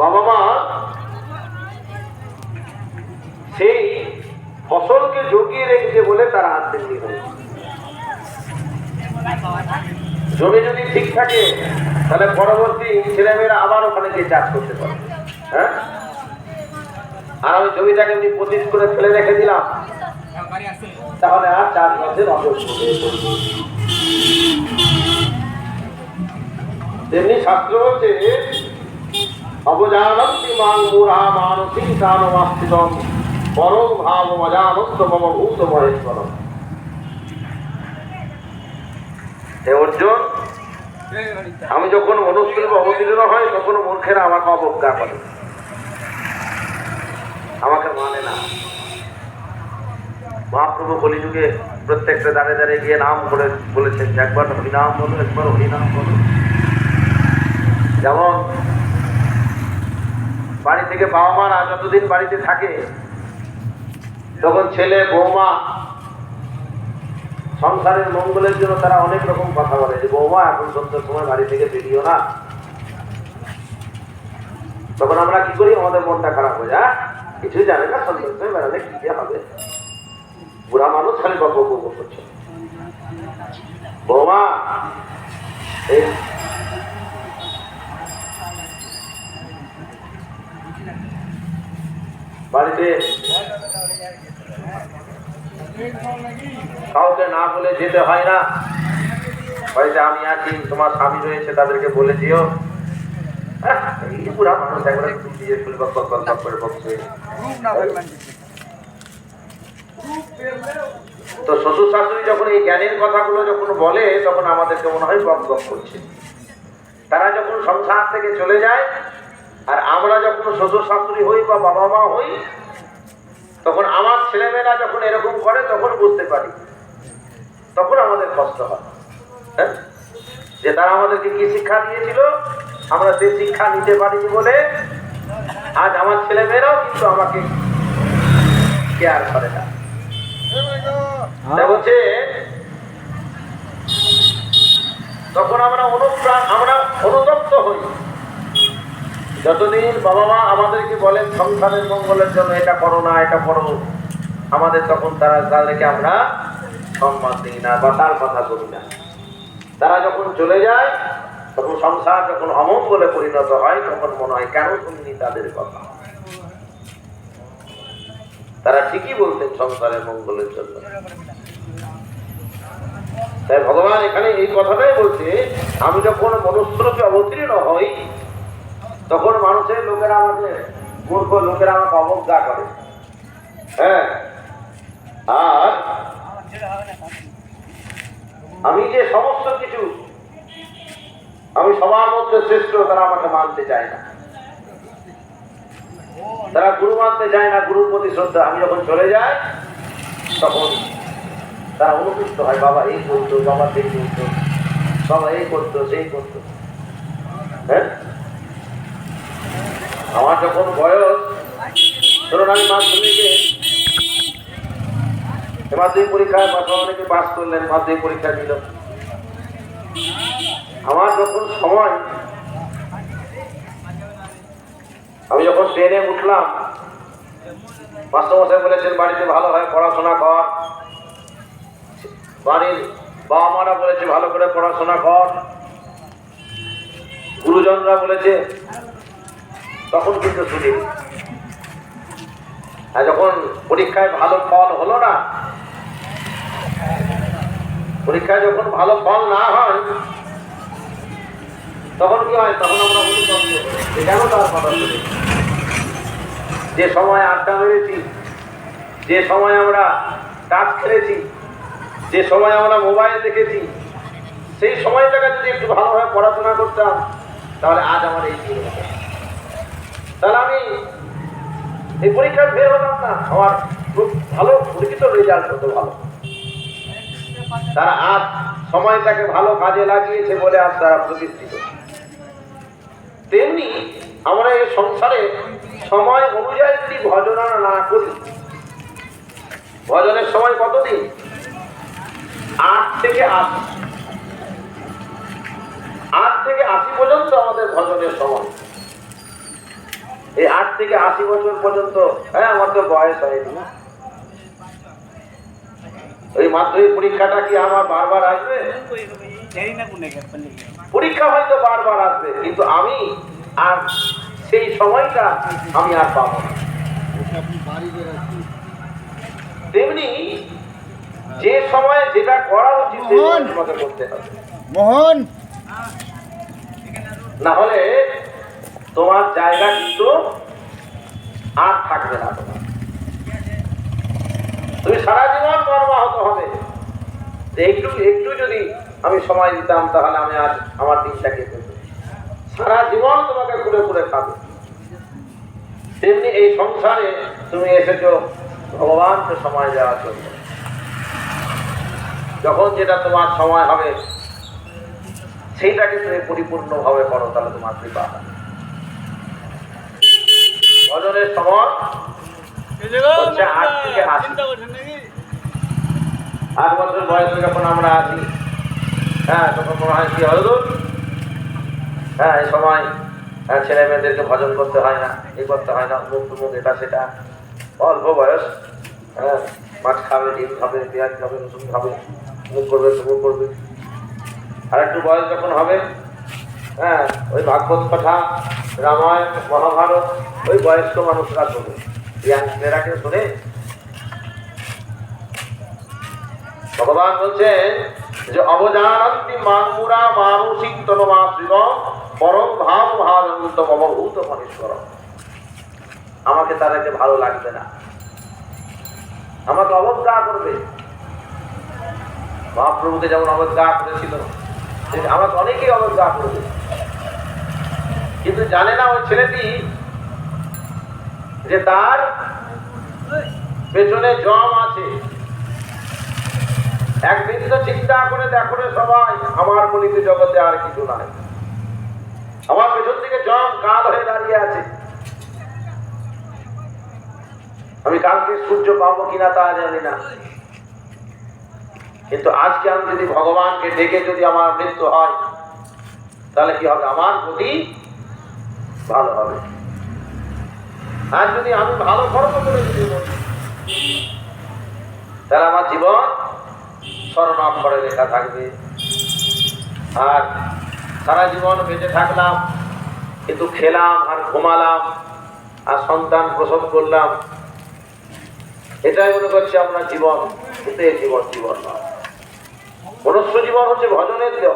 বাবা মা সেই ফসলকে জগিয়ে রেখেছে বলে তারা আত্মীয় হয়েছে। জমি যদি ঠিক থাকে তাহলে পরবর্তী ছেলেমেয়েরা আবার ওখানে গিয়ে চাষ করতে পারে। হ্যাঁ, আর আমি জমিটাকে এমনি পঁচিশ করে ফেলে রেখে দিলাম, তাহলে আর চাষবাসের অবস্থা। তেমনি শাস্ত্র বলছে অবজানন্তি মাং মূঢ়া মানসিক কানমাস্তিতম পরম ভাব অজানন্ত মম ভূত মহেশ্বরম। হে অর্জুন, আমি যখন মনুষ্যরূপে অবতীর্ণ হয় তখন মূর্খেরা আমাকে অবজ্ঞা করে, আমাকে মানে না। মহাপ্রভু কলিযুগে প্রত্যেকটা দাঁড়ে দাঁড়িয়ে গিয়ে নাম করে বলেছেন, একবার হরিনাম বলো, একবার হরিনাম বলো। যেমন বাড়ি থেকে বাবা মারা যতদিন বাড়িতে থাকে তখন ছেলে বৌমা সংসারের মঙ্গলের জন্য তারা অনেক রকম কথা বলে, যে বৌমা এখন সন্ধ্যার সময় বাড়ি থেকে বেরিও না। তখন আমরা কি করি, আমাদের মনটা খারাপ হয়ে যায়, কিছুই জানে না, সন্ধ্যার সময় বেড়ালে কি যে হবে, বুড়া মানুষ খালি গল্প গল্প করছে। বৌমা এই বাড়িতে কাউকে না বলে যেতে হয় না, বাড়িতে আমি আছি, তোমার স্বামী রয়েছে, তাদেরকে বলে দিও। এই বুড়া মানুষ একবারে করে বলছে। তো শ্বশুর শাশুড়ি যখন এই জ্ঞানের কথাগুলো যখন বলে তখন আমাদেরকে মনে হয় বক বক করছে। তারা যখন সংসার থেকে চলে যায় আর আমরা যখন শ্বশুর শাশুড়ি হই বা বাবা মা হই, তখন আমার ছেলেমেয়েরা যখন এরকম করে তখন বুঝতে পারি, তখন আমাদের কষ্ট হয়। হ্যাঁ, যে তারা আমাদেরকে কি শিক্ষা দিয়েছিল, আমরা সেই শিক্ষা নিতে পারিনি বলে আজ আমার ছেলেমেয়েরাও কিন্তু আমাকে কেয়ার করে না। বলছে তখন আমরা অনুতপ্ত হই। যতদিন বাবা মা আমাদেরকে বলেন সংসারের মঙ্গলের জন্য এটা করো না, এটা করো, আমাদের তখন তাদেরকে আমরা সম্মান দিই না বা তার কথা বলি না। তারা যখন চলে যায় তখন সংসার যখন অমঙ্গলে পরিণত হয় তখন মনে হয় কেন শুনিনি তাদের কথা। তারা ঠিকই বলতেন সংসারের মঙ্গলের জন্য। তাই ভগবান এখানে এই কথাটাই বলছে, আমি যখন মনুষ্যরূপে অবতীর্ণ হই তখন মানুষের লোকেরা আমাকে মূর্খ লোকেরা আমাকে অবজ্ঞা করে। হ্যাঁ, আর আমি যে সমস্ত কিছু আমি সবার মধ্যে শ্রেষ্ঠ, তারা আমাকে মানতে চায় না, তারা গুরু মানতে চায় না, গুরুর প্রতি শ্রদ্ধা। আমি যখন চলে যাই তখন তারা অনুকৃষ্ট হয়, বাবা এই করতো, বাবা সেই করতো, বাবা এই করতো, সেই করতো। হ্যাঁ, আমার যখন বয়স, ধরুন আমি মাধ্যমিক পরীক্ষায় অনেকে পাস করলেন, মাধ্যমিক পরীক্ষা দিল। আমার যখন সময়, আমি যখন ট্রেনে উঠলাম, মাস্টারমশাই বলেছেন বাড়িতে ভালো হয় পড়াশোনা কর, বাড়ির বাবা মারা বলেছে ভালো করে পড়াশোনা কর, গুরুজনরা বলেছে, তখন কিন্তু শুনি। আর যখন পরীক্ষায় ভালো ফল হলো না, পরীক্ষায় যখন ভালো ফল না হয় তখন কি হয়, তখন আমরা কেন তার কথা শুনি। যে সময় আড্ডা মেরেছি, যে সময় আমরা তাস খেলেছি, যে সময় আমরা মোবাইল দেখেছি, সেই সময়টাকে যদি একটু ভালোভাবে পড়াশোনা করতাম তাহলে আজ আমার এই দিন হতো, তাহলে আমি এই পরীক্ষায় বের হতাম না, আমার খুব ভালো পরীক্ষিত রেজাল্ট হতো ভালো। তারা আজ সময়টাকে ভালো কাজে লাগিয়েছে বলে আজ তারা প্রতিষ্ঠিত। তেমনি আমরা এই সংসারে সময় অনুযায়ী যদি ভজনা না করি, ভজনের সময় কতদিন? 8 থেকে 80, 8 থেকে 80 পর্যন্ত আমাদের ভজনের সময়। এই 8 থেকে 80 বছর পর্যন্ত, হ্যাঁ আমার তো বয়স হয়নি, ওই মাধ্যমিক পরীক্ষাটা কি আমার বারবার আসবে? পরীক্ষা হয়তো বারবার আসবে, কিন্তু আমি আর সেই সময়টা আমি আর পাবো না। তেমনি যে সময়ে যেটা করা উচিত তোমাকে করতে হবে মোহন, না হলে তোমার জায়গা কিন্তু আর থাকবে না। তুমি সারা জীবন কর্মাহত হবে। একটু একটু যদি আমি সময় দিতাম তাহলে আমি আজ আমার দিনটাকে সারা জীবন তোমাকে ঘুরে ঘুরে খাবে। তেমনি এই সংসারে তুমি এসেছো ভগবানকে সময় দেওয়ার জন্য। যখন যেটা তোমার সময় হবে সেইটাকে তুমি পরিপূর্ণভাবে করো, তাহলে তোমার কৃপা হবে। ভজনের সময় হচ্ছে 8 থেকে 80। 8 বছর বয়সে যখন আমরা আছি, হ্যাঁ তখন মনে হয় কি হলো, হ্যাঁ এই সময় ছেলে মেয়েদেরকে ভজন করতে হয় না, এই করতে হয় না, মুখ টুমুক এটা সেটা। অল্প বয়স, হ্যাঁ মাছ খাবে, ডিম খাবে, পেঁয়াজ খাবে, রসুন খাবে, মুখ করবে, টুমুক করবে। আর একটু বয়স যখন হবে, হ্যাঁ ওই ভাগবত কথা, রামায়ণ, মহাভারত ওই বয়স্ক মানুষরা শোনে, ইয়াংস্টারকে শুনে। ভগবান বলছেন যে অবজানন্তি মানমুরা মানসিক তনমাশ্রিত পরম ভাব ভাবন্ত মমভূত মনীশ্বর। আমাকে তাদেরকে ভালো লাগবে না, আমাকে অবজ্ঞা করবে। মহাপ্রভুকে যেমন অবজ্ঞা করেছিল, আমাকে অনেকেই অবজ্ঞা করবে। কিন্তু জানে না ওই ছেলেটি যে তার পেছনে জম আছে। একদিন তো চিন্তা করে দেখো রে সবাই, আমার বলিতে জগতে আর কিছু নাই, আমার পেছন থেকে জম কাল হয়ে দাঁড়িয়ে আছে। আমি কালকে সূর্য পাবো কিনা তা জানি না, কিন্তু আজকে আমি যদি ভগবানকে ডেকে যদি আমার মৃত্যু হয়, তাহলে কি হবে? আমার গতি ভালো হবে। আর যদি আমি ভালো কর্ম করে যদি তাহলে আমার জীবন স্বর্ণাক্ষরে লেখা থাকবে। আর সারা জীবন বেঁচে থাকলাম, কিন্তু খেলাম আর ঘুমালাম আর সন্তান প্রসব করলাম, এটাই মনে করছি আপনার জীবন। কিন্তু এই জীবন জীবন নয়। মনুষ্য জীবন হচ্ছে ভজনের দেহ।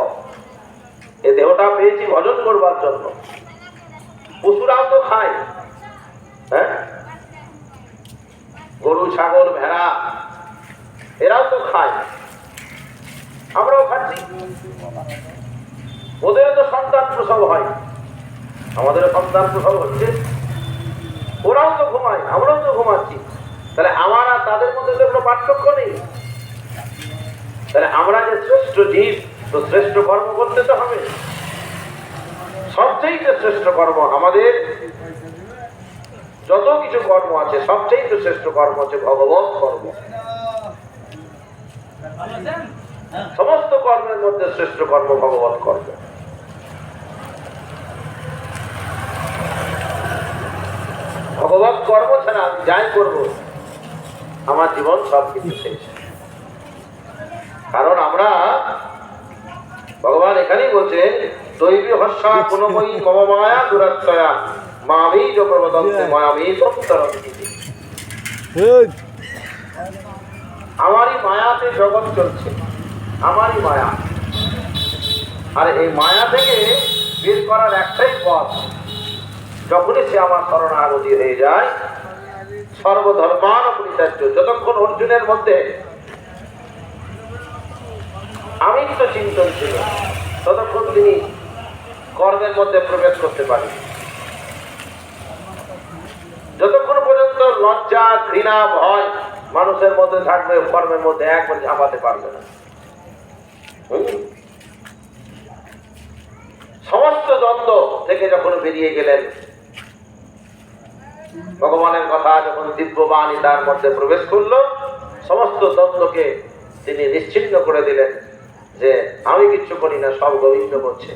এই দেহটা পেয়েছি ভজন করবার জন্য। পশুরাও তো খায়, হ্যাঁ গরু, ছাগল, ভেড়া এরাও তো খায়, আমরাও খাচ্ছি। ওদেরও তো সন্তান প্রসব হয়, আমাদেরও সন্তান প্রসব হচ্ছে। ওরাও তো ঘুমায়, আমরাও তো ঘুমাচ্ছি। তাহলে আমার আর তাদের মধ্যে তো কোনো পার্থক্য নেই। তাহলে আমরা যে শ্রেষ্ঠ জীব, তো শ্রেষ্ঠ কর্ম করতে তো হবে। সবচেয়ে শ্রেষ্ঠ কর্ম আমাদের যত কিছু কর্ম আছে, সবচেয়ে শ্রেষ্ঠ কর্ম হচ্ছে ভগবত কর্ম। সমস্ত কর্মের মধ্যে শ্রেষ্ঠ কর্ম ভগবত কর্ম। ভগবত কর্ম ছাড়া আমি যাই করব, আমার জীবন সব কিছু শেষ। কারণ আমরা, ভগবান এখানেই বলছেন, দৈবী হস্যা গুণময়ী মম মায়া দুরাত্ময়া মামি য প্রবদন্তে মায়ামি তত্তরন্তি। আমারই মায়াতে জগৎ চলছে, আমারই মায়া। আর এই মায়া থেকে বের করার একটাই পথ, যখনই সে আমার শরণাগতি হয়ে যায়, সর্বধর্মান পরিত্যাজ্য। যতক্ষণ অর্জুনের মধ্যে আমিত্ব চিন্তন ছিল, ততক্ষণ তিনি কর্মের মধ্যে প্রবেশ করতে পারেন। যতক্ষণ পর্যন্ত লজ্জা, ঘৃণা, ভয় মানুষের মধ্যে থাকবে, কর্মের মধ্যে একবার ঝাঁপাতে পারবে না। সমস্ত দ্বন্দ্ব থেকে যখন বেরিয়ে গেলেন, ভগবানের কথা যখন দিব্যবাণী তার মধ্যে প্রবেশ করলো, সমস্ত দ্বন্দ্বকে তিনি নিশ্চিহ্ন করে দিলেন যে আমি কিচ্ছু করি না, সব গোবিন্দ করছে,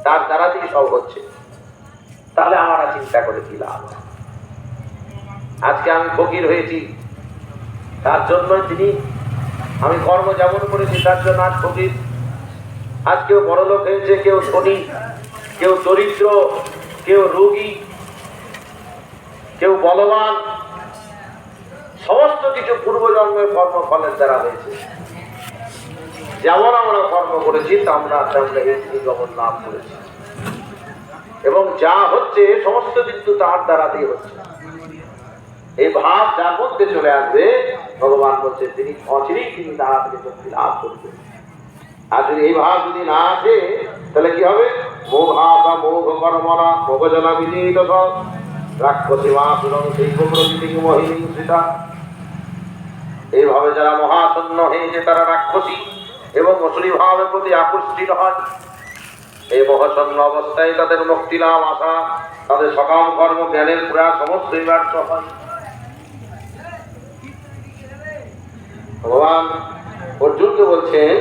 তার দ্বারা থেকে সব হচ্ছে। তাহলে আমার আর চিন্তা করে কি লাভ? আজকে আমি ফকির হয়েছি, তার জন্য তিনি, আমি কর্ম যেমন করেছি তার জন্য আজ ফকির। আজ কেউ বড়লোক হয়েছে, কেউ ধনী, কেউ দরিদ্র, কেউ রোগী, কেউ বলবান, সমস্ত কিছু পূর্বজন্মের কর্মফলের দ্বারা হয়েছে। যেমন আমরা কর্ম করেছি তেমন এই জগৎ লাভ করেছি, এবং যা হচ্ছে সমস্ত কিন্তু তার দ্বারাতেই হচ্ছে। এই ভাব যার মধ্যে চলে আসবে, ভগবান বলছে তিনি অচিরেই তিনি দ্বারা থেকে মুক্তি লাভ করবেন। আর যদি এই ভাব যদি না আসে তাহলে কি হবে? মোঘা বা মোঘ কর্মরা মোঘজনা বিদিত রাক্ষসী মা সুরং সেই প্রকৃতি মহিষিতা। এইভাবে যারা মহাশূন্য হয়েছে তারা রাক্ষসী এবং অসুরী ভাবের প্রতি আকর্ষিত হয়। এই মহাশূন্য অবস্থায় তাদের মুক্তি লাভ আশা, তাদের সকাম কর্ম জ্ঞানের প্রয়াস সমস্তই ব্যর্থ হয়। ভগবান অর্জুনকে বলছেন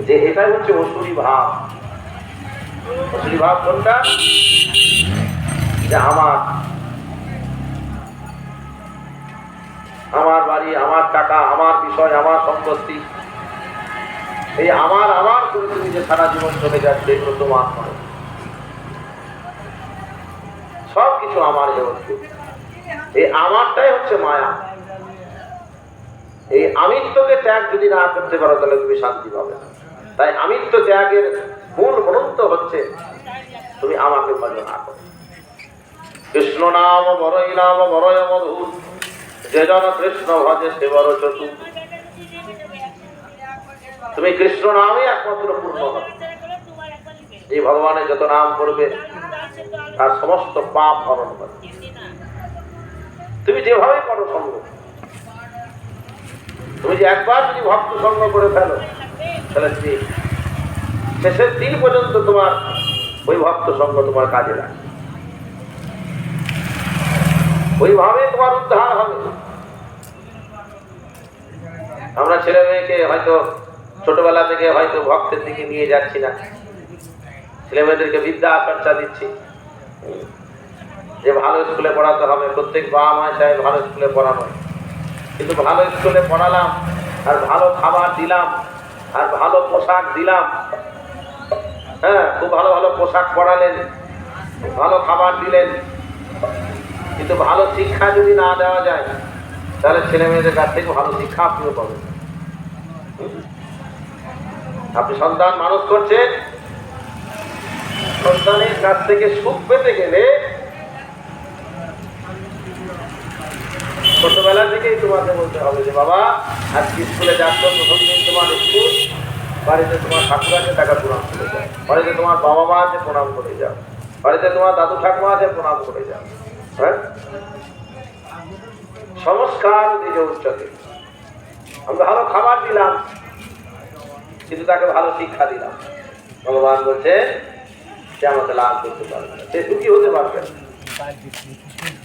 যে এটাই হচ্ছে অসুরী ভাব। অসুরী ভাব কোনটা? যে আমার বাড়ি, আমার টাকা, আমার বিষয়, আমার সম্পত্তি, এই আমার করে তুমি যে সারা জীবন চলে যাচ্ছে, এগুলো তোমার নয়, সব কিছু আমার হচ্ছে। এই আমারটাই হচ্ছে মায়া। এই আমিত্বকে ত্যাগ যদি না করতে পারো তাহলে তুমি শান্তি পাবে না। তাই আমিত্ব ত্যাগের মূল মন্ত্র হচ্ছে তুমি আমাকে ভজন না করো। কৃষ্ণ নাম বড়ই নাম বড়য় মধুর, যে জন কৃষ্ণ ভজে সে বড় চতুর। তুমি কৃষ্ণ নামে একমাত্র পূর্ণ হবে। যে ভগবানের যত নাম করবে তার সমস্ত পাপ হরণ করে। তুমি যেভাবে করো সঙ্গ, তুমি যে একবার যদি ভক্ত সঙ্গ করে ফেলো তাহলে শেষের দিন পর্যন্ত তোমার ওই ভক্ত সঙ্গ তোমার কাজে লাগে, ওইভাবে তোমার উদ্ধার হবে। আমরা ছেলে মেয়েকে হয়তো ছোটবেলা থেকে হয়তো ভক্তের দিকে নিয়ে যাচ্ছি না, ছেলে মেয়েদেরকে বিদ্যা চর্চা দিচ্ছি, যে ভালো স্কুলে পড়াতে হবে, প্রত্যেক বাবা মা চায় ভালো স্কুলে পড়ানো। কিন্তু ভালো স্কুলে পড়ালাম আর ভালো খাবার দিলাম আর ভালো পোশাক দিলাম, হ্যাঁ খুব ভালো ভালো পোশাক পরালেন, ভালো খাবার দিলেন, কিন্তু ভালো শিক্ষা যদি না দেওয়া যায় তাহলে ছেলে মেয়েদের কাছ থেকে ভালো শিক্ষা আপনিও পাবেন। আপনি সন্তান মানুষ করছেন, সন্তানের কাছ থেকে সুখ পেতে গেলে ছোটবেলা থেকেই তোমাকে বলতে হবে যে বাবা আজকে স্কুলে যাচ্ছ, প্রথম দিন তোমার স্কুল, বাড়িতে তোমার ঠাকুর আছে টাকা প্রণাম করে যাও, বাড়িতে তোমার বাবা মা আছে প্রণাম করে যাও, বাড়িতে তোমার দাদু ঠাকুমা আছে প্রণাম করে যাও। হ্যাঁ, সংস্কার দিকে উচ্চতে। আমি ভালো খাবার দিলাম কিন্তু তাকে ভালো শিক্ষা দিলাম, ভগবান বলছে সে আমাকে লাভ করতে পারবে না, সে সুখী হতে পারবে না।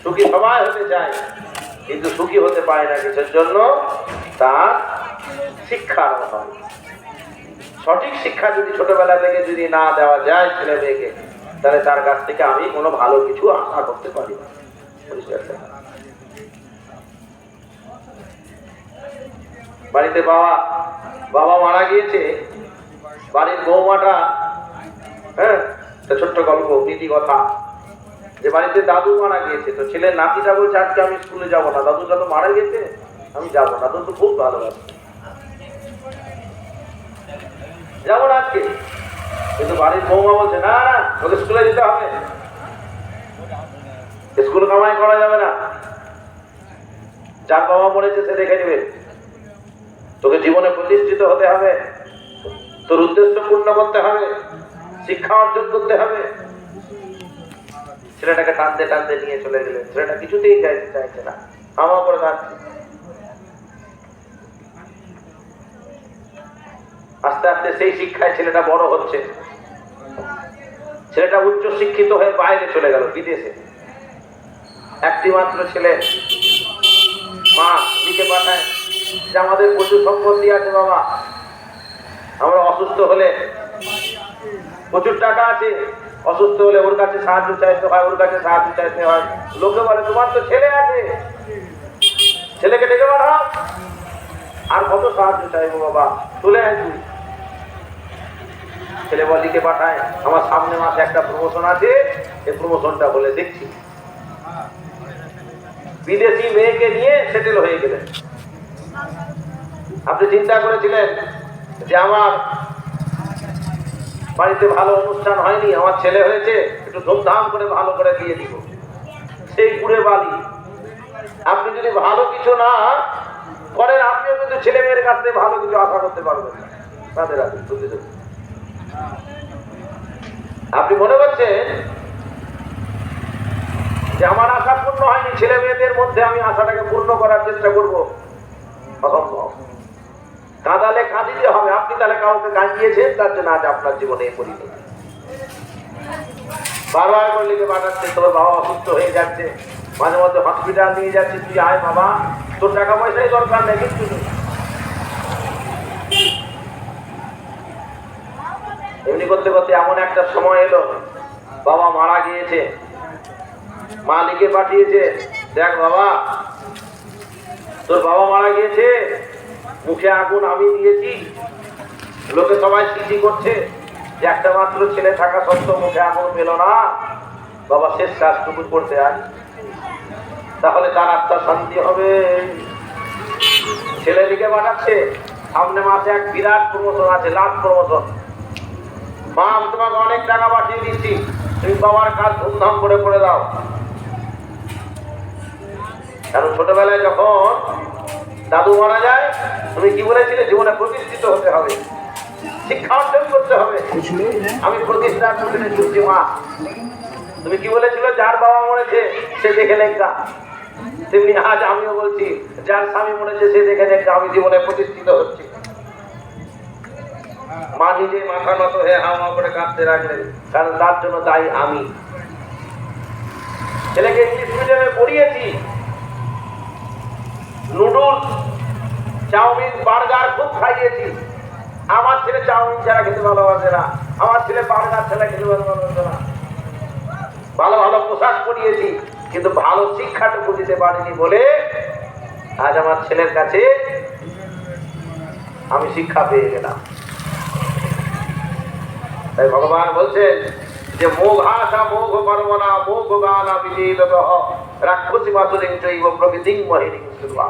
সুখী সবাই হতে চায় কিন্তু সুখী হতে পারে না, কিছুর জন্য তার শিক্ষার অভাব। সঠিক শিক্ষা যদি ছোটবেলা থেকে যদি না দেওয়া যায় ছেলে মেয়েকে, তাহলে তার কাছ থেকে আমি কোনো ভালো কিছু আশা করতে পারি না। বাড়িতে বাবা মারা গিয়েছে, বাড়ির বৌমাটা, হ্যাঁ ছোট্ট গল্প নীতি কথা, যে বাড়িতে দাদু মারা গিয়েছে, তো ছেলের নাতিটা বলছে আজকে আমি স্কুলে যাবো না, দাদুটা তো মারা গেছে, আমি যাবো না, দাদু তো খুব ভালোবাসে, যাবো না আজকে। কিন্তু বাড়ির বৌমা বলছে না না তোকে স্কুলে যেতে হবে, স্কুল কামাই করা যাবে না, যার বাবা মরেছে সে দেখে নেবে, তোকে জীবনে প্রতিষ্ঠিত হতে হবে, তোর উদ্দেশ্য পূর্ণ করতে হবে, শিক্ষা অর্জন করতে হবে। ছেলেটাকে টানতে টানতে নিয়ে চলে গেলেন, ছেলেটা কিছুতেই চাইছে না, আমার করে যাচ্ছে। আস্তে আস্তে সেই শিক্ষায় ছেলেটা বড় হচ্ছে, ছেলেটা উচ্চ শিক্ষিত হয়ে বাইরে চলে গেল, বিদেশে। একটি মাত্র ছেলে, মা লিখে পাঠায় যে আমাদের প্রচুর সম্পত্তি আছে বাবা, আমরা অসুস্থ হলে প্রচুর টাকা আছে, অসুস্থ হলে ওর কাছে সাহায্য চাইতে হয়, ওর কাছে সাহায্য চাইতে হয়। লোকে বলে তোমার তো ছেলে আছে, ছেলেকে ডেকে পাঠাও। আর কত সাহায্য চাইবো বাবা, চলে আয় তুই। ছেলে বল লিখে পাঠায়, আমার সামনে মাসে একটা প্রমোশন আছে, এই প্রমোশনটা বলে দেখছি। বিদেশি মেয়েকে নিয়ে সেটেল হয়ে গেলেন। আপনি চিন্তা করেছিলেন যে আমার বাড়িতে ভালো অনুষ্ঠান হয়নি, আমার ছেলে হয়েছে, একটু ধুমধাম করে ভালো করে দিয়ে দিব, সেই ঘুরে বালি। আপনি যদি ভালো কিছু না করেন, আপনিও কিন্তু ছেলে মেয়ের কাছ থেকে ভালো কিছু আশা করতে পারবেন না। তাদের আপনি মনে করছেন যে আমার আশা পূর্ণ হয়নি, ছেলে মেয়েদের মধ্যে আমি আশাটাকে পূর্ণ করার চেষ্টা করবো, অসম্ভব। কাঁদালে কাঁদিতে হবে। আপনি তাহলে কাউকে কাঁদিয়েছেন, তার জন্য আজ আপনার জীবনে এই পরিণতি। বারবার করে লিখে পাঠাচ্ছে, তোর বাবা অসুস্থ হয়ে যাচ্ছে, মাঝে মধ্যে হসপিটাল নিয়ে যাচ্ছে, তুই আয় বাবা, তোর টাকা পয়সাই দরকার নেই, কিন্তু এমনি করতে করতে এমন একটা সময় এলো, বাবা মারা গিয়েছে, মা লিখে পাঠিয়েছে, দেখ বাবা তোর বাবা মারা গিয়েছে, মুখে আগুন আমি দিয়েছি, লোকে সবাই স্মৃতি করছে যে একটা মাত্র ছেলে থাকা সত্ত্বেও মুখে আগুন পেল না, বাবা শেষ কাজটুকু করতে আয়, তাহলে তার আত্মা শান্তি হবে। ছেলে দিকে পাঠাচ্ছে, সামনে মাসে এক বিরাট প্রমোশন আছে, লাস্ট প্রমোশন। মা আমি তোমাকে অনেক টাকা পাঠিয়ে দিচ্ছি, তুমি বাবার কাজ ধুমধাম করে করে দাও। কারণ ছোটবেলায় যখন দাদু মারা যায়, তুমি কি বলেছিলে? জীবনে প্রতিষ্ঠিত হতে হবে, শিক্ষা অর্জন করতে হবে। আমি প্রতিষ্ঠার জন্য ছুটছি মা। তুমি কি বলেছিল? যার বাবা মরেছে সে দেখে লেখা। তেমনি আজ আমিও বলছি, যার স্বামী মরেছে সে দেখে লেখা, আমি জীবনে প্রতিষ্ঠিত হচ্ছি। মা নিজে মাথা নত হয়ে হাওয়া করে কাঁদতে রাখলেন, কারণ তার জন্য দায়ী আমি। ছেলেকে ইংলিশ মিডিয়ামে পড়িয়েছি, নুডলস, চাউমিন, বার্গার খুব খাইয়েছি। আমার ছেলে চাউমিন ছাড়া খেতে ভালোবাসে না, আমার ছেলে বার্গার ছাড়া খেতে ভালোবাসে না। ভালো ভালো পোশাক পরিয়েছি, কিন্তু ভালো শিক্ষাটুকু দিতে পারিনি বলে আজ আমার ছেলের কাছে আমি শিক্ষা পেয়ে গেলাম। তাই ভগবান বলছেন যে মোঘাসা মোঘ পার্বনা মোঘ গানা বিজেদত রাক্ষসী মাসুরিং চৈব প্রকৃতিং মহিনিং সুবা।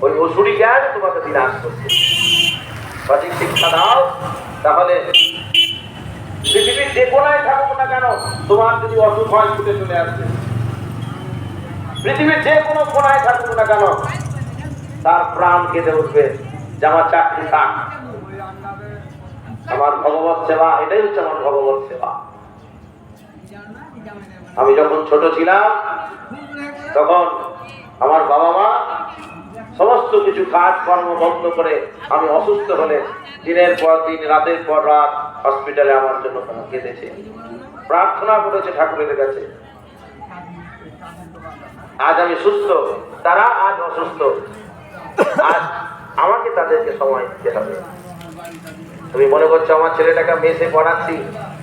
ওই অসুরি জ্ঞান তোমাকে বিনাশ করছে। সঠিক শিক্ষা দাও, তাহলে পৃথিবীর যে কোনায় থাকুক না কেন, তোমার যদি অসুখ হয় ছুটে চলে আসবে। পৃথিবীর যে কোনো কোনায় থাকুক না কেন, তার প্রাণ কেঁদে উঠবে যে আমার চাকরি থাক, আমার ভগবত সেবা, এটাই হচ্ছে আমার ভগবত সেবা। আমি যখন ছোট ছিলাম তখন আমার বাবা মা সমস্ত কিছু কাজ কর্ম বন্ধ করে আমি অসুস্থ হলে দিনের পর দিন, রাতের পর রাত হসপিটালে আমার জন্য কেঁদেছে, প্রার্থনা করেছে ঠাকুরের কাছে। আজ আমি সুস্থ, তারা আজ অসুস্থ। আজ আমাকে তাদেরকে সময় দিতে হবে। তুমি মনে করছো আমার ছেলেটাকে মেসে পড়াচ্ছি,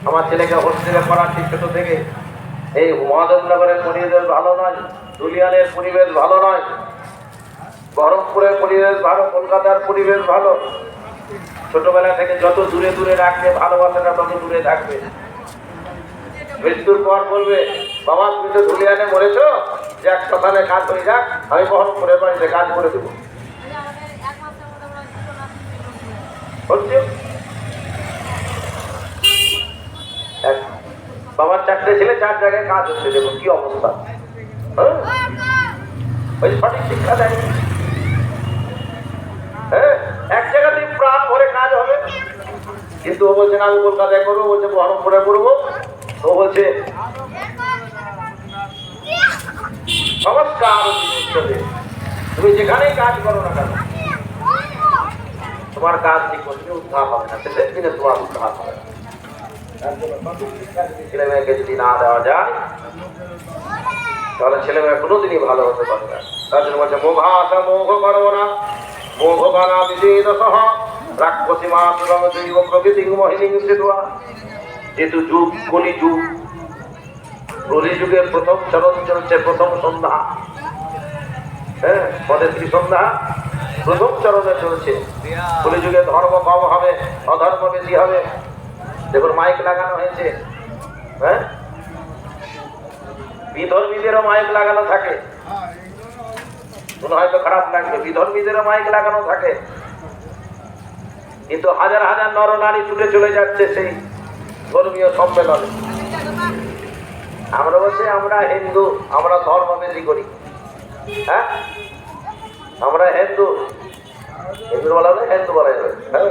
আমার ছেলেকে হোস্টেলে পড়াচ্ছি ছোট থেকে, এই মহাদেবনগরের পরিবেশ ভালো নয়, দুলিয়ানের পরিবেশ ভালো নয়, বহরমপুরের পরিবেশ ভালো, কলকাতার পরিবেশ ভালো। ছোটবেলা থেকে যত দূরে দূরে রাখবে, ভালোবাসাটা তত দূরে থাকবে। মৃত্যুর পর বলবে, বাবা তুমি তো দুলিয়ানে মরেছো, যে এক সকালে কাজ হয়ে যাক, আমি বহরমপুরের বাড়িতে কাজ করে দেবো। বাবার 4টে ছেলে 4 জায়গায় কাজ হচ্ছে, দেখুন কি অবস্থা। ওই সঠিক শিক্ষা দেয়। হ্যাঁ, এক জায়গাতেই প্রাণ ভরে কাজ হবে, কিন্তু ও বলছে না আমি কলকাতায় করবো, বলছে বহরমপুরে করবো। ও বলছে সংস্কার, তুমি যেখানেই কাজ করো না কেন, তোমার কাজ ঠিক করতে উদ্ধার হবে না, শেষের দিনে তোমার উদ্ধার হবে না। ছেলে মেয়েকে যদি না দেওয়া যায়, তাহলে ছেলে মেয়ে কোনোদিনই ভালো হতে পারবে না। তার জন্য বলছে মোঘাসা মোঘ করো না মোঘ গানা বিজেদ সহ রাক্ষসী মাসুরং জৈব প্রকৃতিং মহিনিং সিধুয়া। যেহেতু যুগ কলি যুগ, কলি যুগের প্রথম চরণ চলছে, প্রথম সন্ধ্যা। হ্যাঁ, পদের কি সন্ধ্যা প্রথম চরণে চলছে। কলি যুগে ধর্ম কম হবে, অধর্ম বেশি হবে। দেখুন মাইক লাগানো হয়েছে। হ্যাঁ, বিধর্মীদেরও মাইক লাগানো থাকে। হয়তো খারাপ লাগবে, বিধর্মীদেরও মাইক লাগানো থাকে, কিন্তু হাজার হাজার নর নারী ছুটে চলে যাচ্ছে সেই ধর্মীয় সম্মেলনে। আমরা বলছি আমরা হিন্দু, আমরা ধর্ম বেশি করি। হ্যাঁ, আমরা হিন্দু, হিন্দু বলা হয়, হিন্দু বলা যাবে। হ্যাঁ,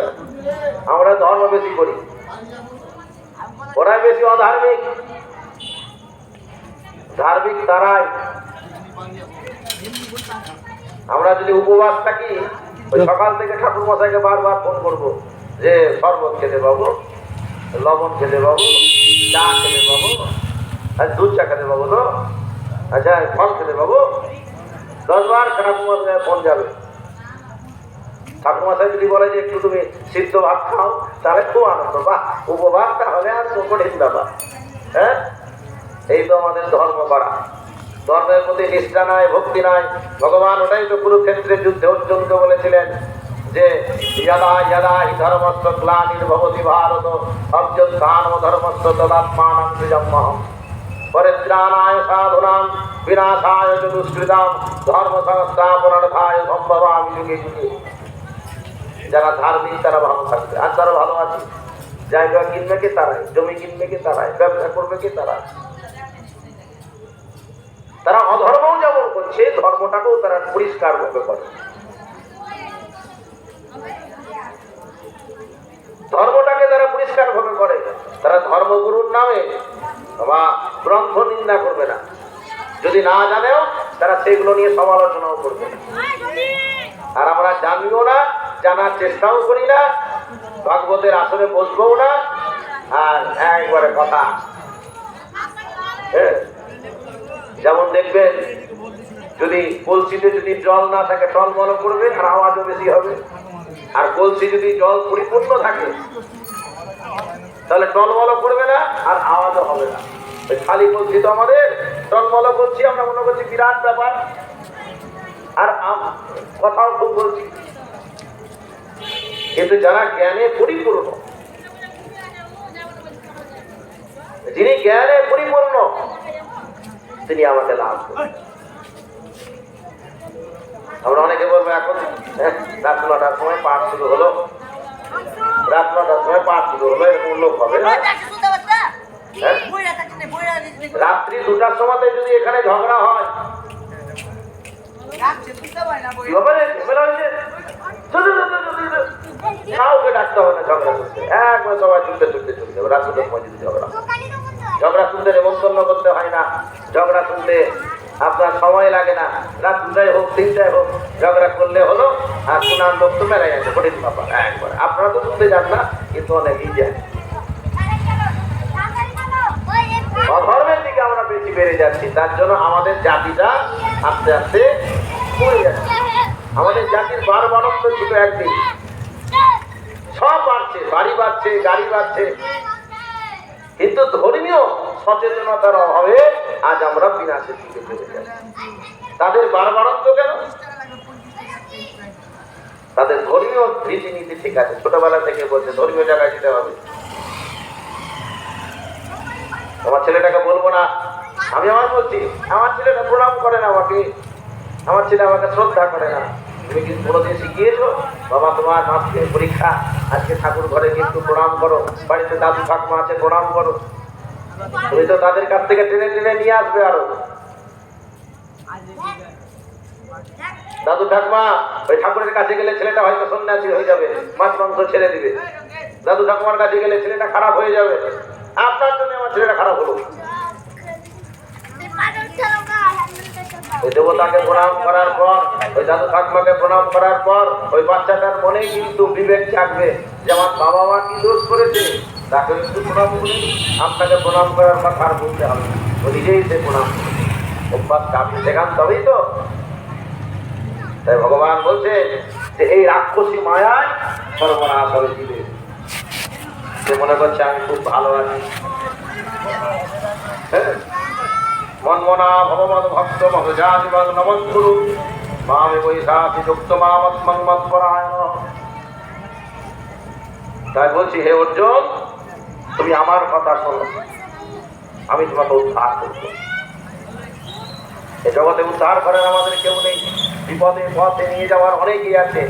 আমরা ধর্ম বেশি করি, ওরা বেশি অধার্মিক। ধার্মিক তারাই। আমরা যদি উপবাস থাকি, সকাল থেকে ঠাকুর মশাইকে বারবার ফোন করবো যে শরবত খেতে পাবো, লবণ খেতে পাবো, চা খেতে পাবো, আর দুধ চা খেতে পাবো, তো আচ্ছা ফল খেতে পাবো। 10 বার ঠাকুর মশাই ফোন যাবে। ঠাকুর মশাই যদি বলে যে একটু তুমি সিদ্ধ ভাত খাও, তাহলে খুব আনন্দ। বাহ, উপবাস তাহলে আর কঠিন ব্যাপার। হ্যাঁ, এই তো আমাদের ধর্ম করা। ধর্মের প্রতি নিষ্ঠা নাই, ভক্তি নাই। ভগবান ওটাই তো কুরুক্ষেত্রে যুদ্ধে অর্জুনকে বলেছিলেন যে যদা যদা হি ধর্মস্য গ্লানির্ভবতি ভারত অভ্যুত্থানম ধর্মস্য তদাত্মানং সৃজম্যহম পরিত্রাণায় সাধুনাং বিনাশায় চ দুষ্কৃতাম ধর্ম সংস্থাপনার্থায় সম্ভবামি যুগে যুগে। যারা ধার্মিক তারা ভালো থাকবে, আর যারা ভালো আছে জায়গা কিনবে কে তারাই, জমি কিনবে কে তারাই, ব্যবসা করবে কে তারা। তারা অধর্মও যেমন করছে, ধর্মটাকেও তারা পরিষ্কার ভাবে করে। ধর্মটাকে তারা পরিষ্কার ভাবে করে। তারা ধর্মগুরুর নামে বা গ্রন্থ নিন্দা করবে না, যদি না জানেও তারা সেগুলো নিয়ে সমালোচনাও করবে না। আর আমরা জানিও না, জানার চেষ্টাও করি না, ভাগবতের আসরে বসবও না। আর একবারে কথা, হ্যাঁ, যেমন দেখবেন যদি কলসিতে যদি জল না থাকে টলমল করবে আর আওয়াজও বেশি হবে। আর কলসি যদি জল পরিপূর্ণ থাকে তাহলে টলমল করবে না আর আওয়াজও হবে না। খালি কলসি তো আমাদের টলমল করছি, আমরা মনে করছি বিরাট ব্যাপার, আর কথাও খুব বলছি। কিন্তু যারা জ্ঞানে পরিপূর্ণ, যিনি জ্ঞানে পরিপূর্ণ, তিনি আমাকে লাভ করবেন। আমরা অনেকে বলবো এখন রাত 9টার সময় পাঠ শুরু হলো, রাত 9টার সময় পাঠ শুরু হলো, এরকম লোক হবে। রাত্রি 2টার সময় যদি এখানে ঝগড়া হয়, কাউকে ডাকতে হবে না ঝগড়া করতে, একবার সবাই ছুটতে ছুটতে চলে যাবে। রাত 2টার সময় যদি ঝগড়া ঝগড়া শুনতে নেমন্তন্ন করতে হয় না, ঝগড়া শুনতে আপনার সময় লাগে না। রাত 2টায় হোক 3টায় হোক ঝগড়া করলে হলো। আর শোনার লোক তো মেলায় আছে, কঠিন ব্যাপার। একবার আপনারা তো শুনতে যান না, কিন্তু অনেকেই যায়। অধর্মের দিকে আমরা বেশি বেড়ে যাচ্ছি, তার জন্য আমাদের জাতিটা আস্তে আস্তে পড়ে যাচ্ছে। আমাদের জাতির বাড়বাড়ন্ত ছিল একদিন, সব বাড়ছে, বাড়ি বাড়ছে, গাড়ি বাড়ছে, কিন্তু ধর্মীয় সচেতনতার অভাবে আজ আমরা বিনাশের দিকে চলে যাই। তাদের বাড়বাড়ন্ত কেন? তাদের ধর্মীয় রীতিনীতি ঠিক আছে, ছোটবেলা থেকে বলছে ধর্মীয় জায়গায় যেতে হবে। আমার ছেলেটাকে বলবো না, আমি আমার বলছি আমার ছেলেটা প্রণাম করে না আমাকে, আমার ছেলে আমাকে শ্রদ্ধা করে না। তুমি কি কোনোদিন শিখিয়েছো বাবা তোমার মাসিকের পরীক্ষা, আজকে ঠাকুর ঘরে কিন্তু প্রণাম করো, বাড়িতে দাদু ঠাকুমা আছে প্রণাম করো। তুমি তো তাদের কাছ থেকে টেনে টেনে নিয়ে আসবে। আরো দাদু ঠাকুমা ওই ঠাকুরের কাছে গেলে ছেলেটা হয়তো সন্ন্যাসী হয়ে যাবে, মাছ মাংস ছেড়ে দিবে। দাদু ঠাকুমার কাছে গেলে ছেলেটা খারাপ হয়ে যাবে। আপনার জন্য আমার ছেলেটা খারাপ হলো। ওই দেবতাকে প্রণাম করার পর, ওই দাদু ঠাকুমাকে প্রণাম করার পর ওই বাচ্চাটার মনে কিন্তু বিবেক জাগবে যে আমার বাবা মা কি দোষ করেছে, তাকে একটু প্রণাম করি। আপনাকে প্রণাম করার কথা আর বলতে হবে না, ও নিজেই সে প্রণাম অভ্যাসটা আপনি শেখান, তবেই তো। তাই ভগবান বলছে যে এই রাক্ষসী মায়ায় সর্বনাশ হবে জীবের। সে মনে করছে আমি খুব ভালো আছি। হ্যাঁ, মনমনা ভগবত ভক্ত মহাজাতি নমস্কুরু মামে বৈশাখী যুক্ত মামৎমং মৎপরায়ণ। তাই বলছি, হে অর্জুন, তুমি আমার কথা শোনো, আমি তোমাকে উদ্ধার করব। এ জগতে উদ্ধার করার আমাদের কেউ নেই, বিপদে পথে নিয়ে যাওয়ার অনেকেই আছে।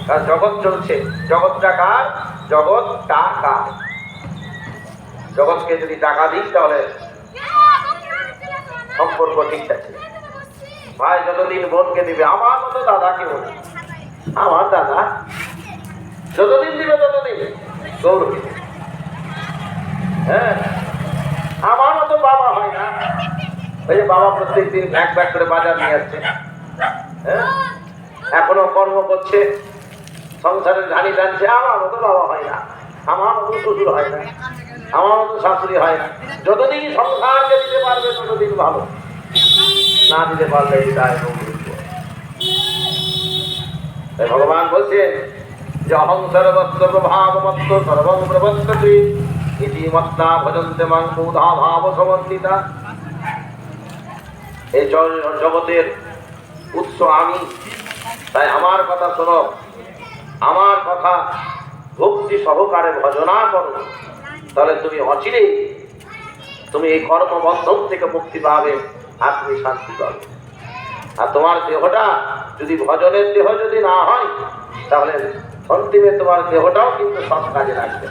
কারণ জগৎ চলছে, জগৎটা কার? জগৎ টাকা। জগৎকে যদি টাকা দিই তাহলে সম্পর্ক ঠিক আছে। ভাই যতদিন বোনকে দিবে, আমার মতো দাদাকে বলে, আমার দাদা যতদিন দিবে ততদিন গৌরব। হ্যাঁ, আমার মতো বাবা হয় না। ওই যে বাবা প্রত্যেক দিন ব্যাগ ব্যাগ করে বাজার নিয়ে আসছে, হ্যাঁ, এখনো কর্ম করছে, সংসারের ঝাড়ি টানছে, আমার মতো বাবা হয় না, আমার মতো শ্বশুর হয় না, আমার মতো শাশুড়ি হয় না। যতদিন সংসারকে দিতে পারবে ততদিন ভালো, না দিতে পারলে তাই ভগবান বলছেন যে অহং সর্বস্ব প্রভাবমত্ত সর্বং প্রবর্ততে ইতি মত্তা ভজন্তে মাং বহুধা ভাব সমন্বিতা। এই জগতের উৎস আমি, তাই আমার কথা শোনো, আমার কথা ভক্তি সহকারে ভজনা করো, তাহলে তুমি অচিরেই তুমি এই কর্মবন্ধন থেকে মুক্তি পাবে, আর তুমি শান্তি পাবে। আর তোমার দেহটা যদি ভজনের দেহ যদি না হয়, তাহলে অন্তিমে তোমার দেহটাও কিন্তু সব কাজে লাগবে।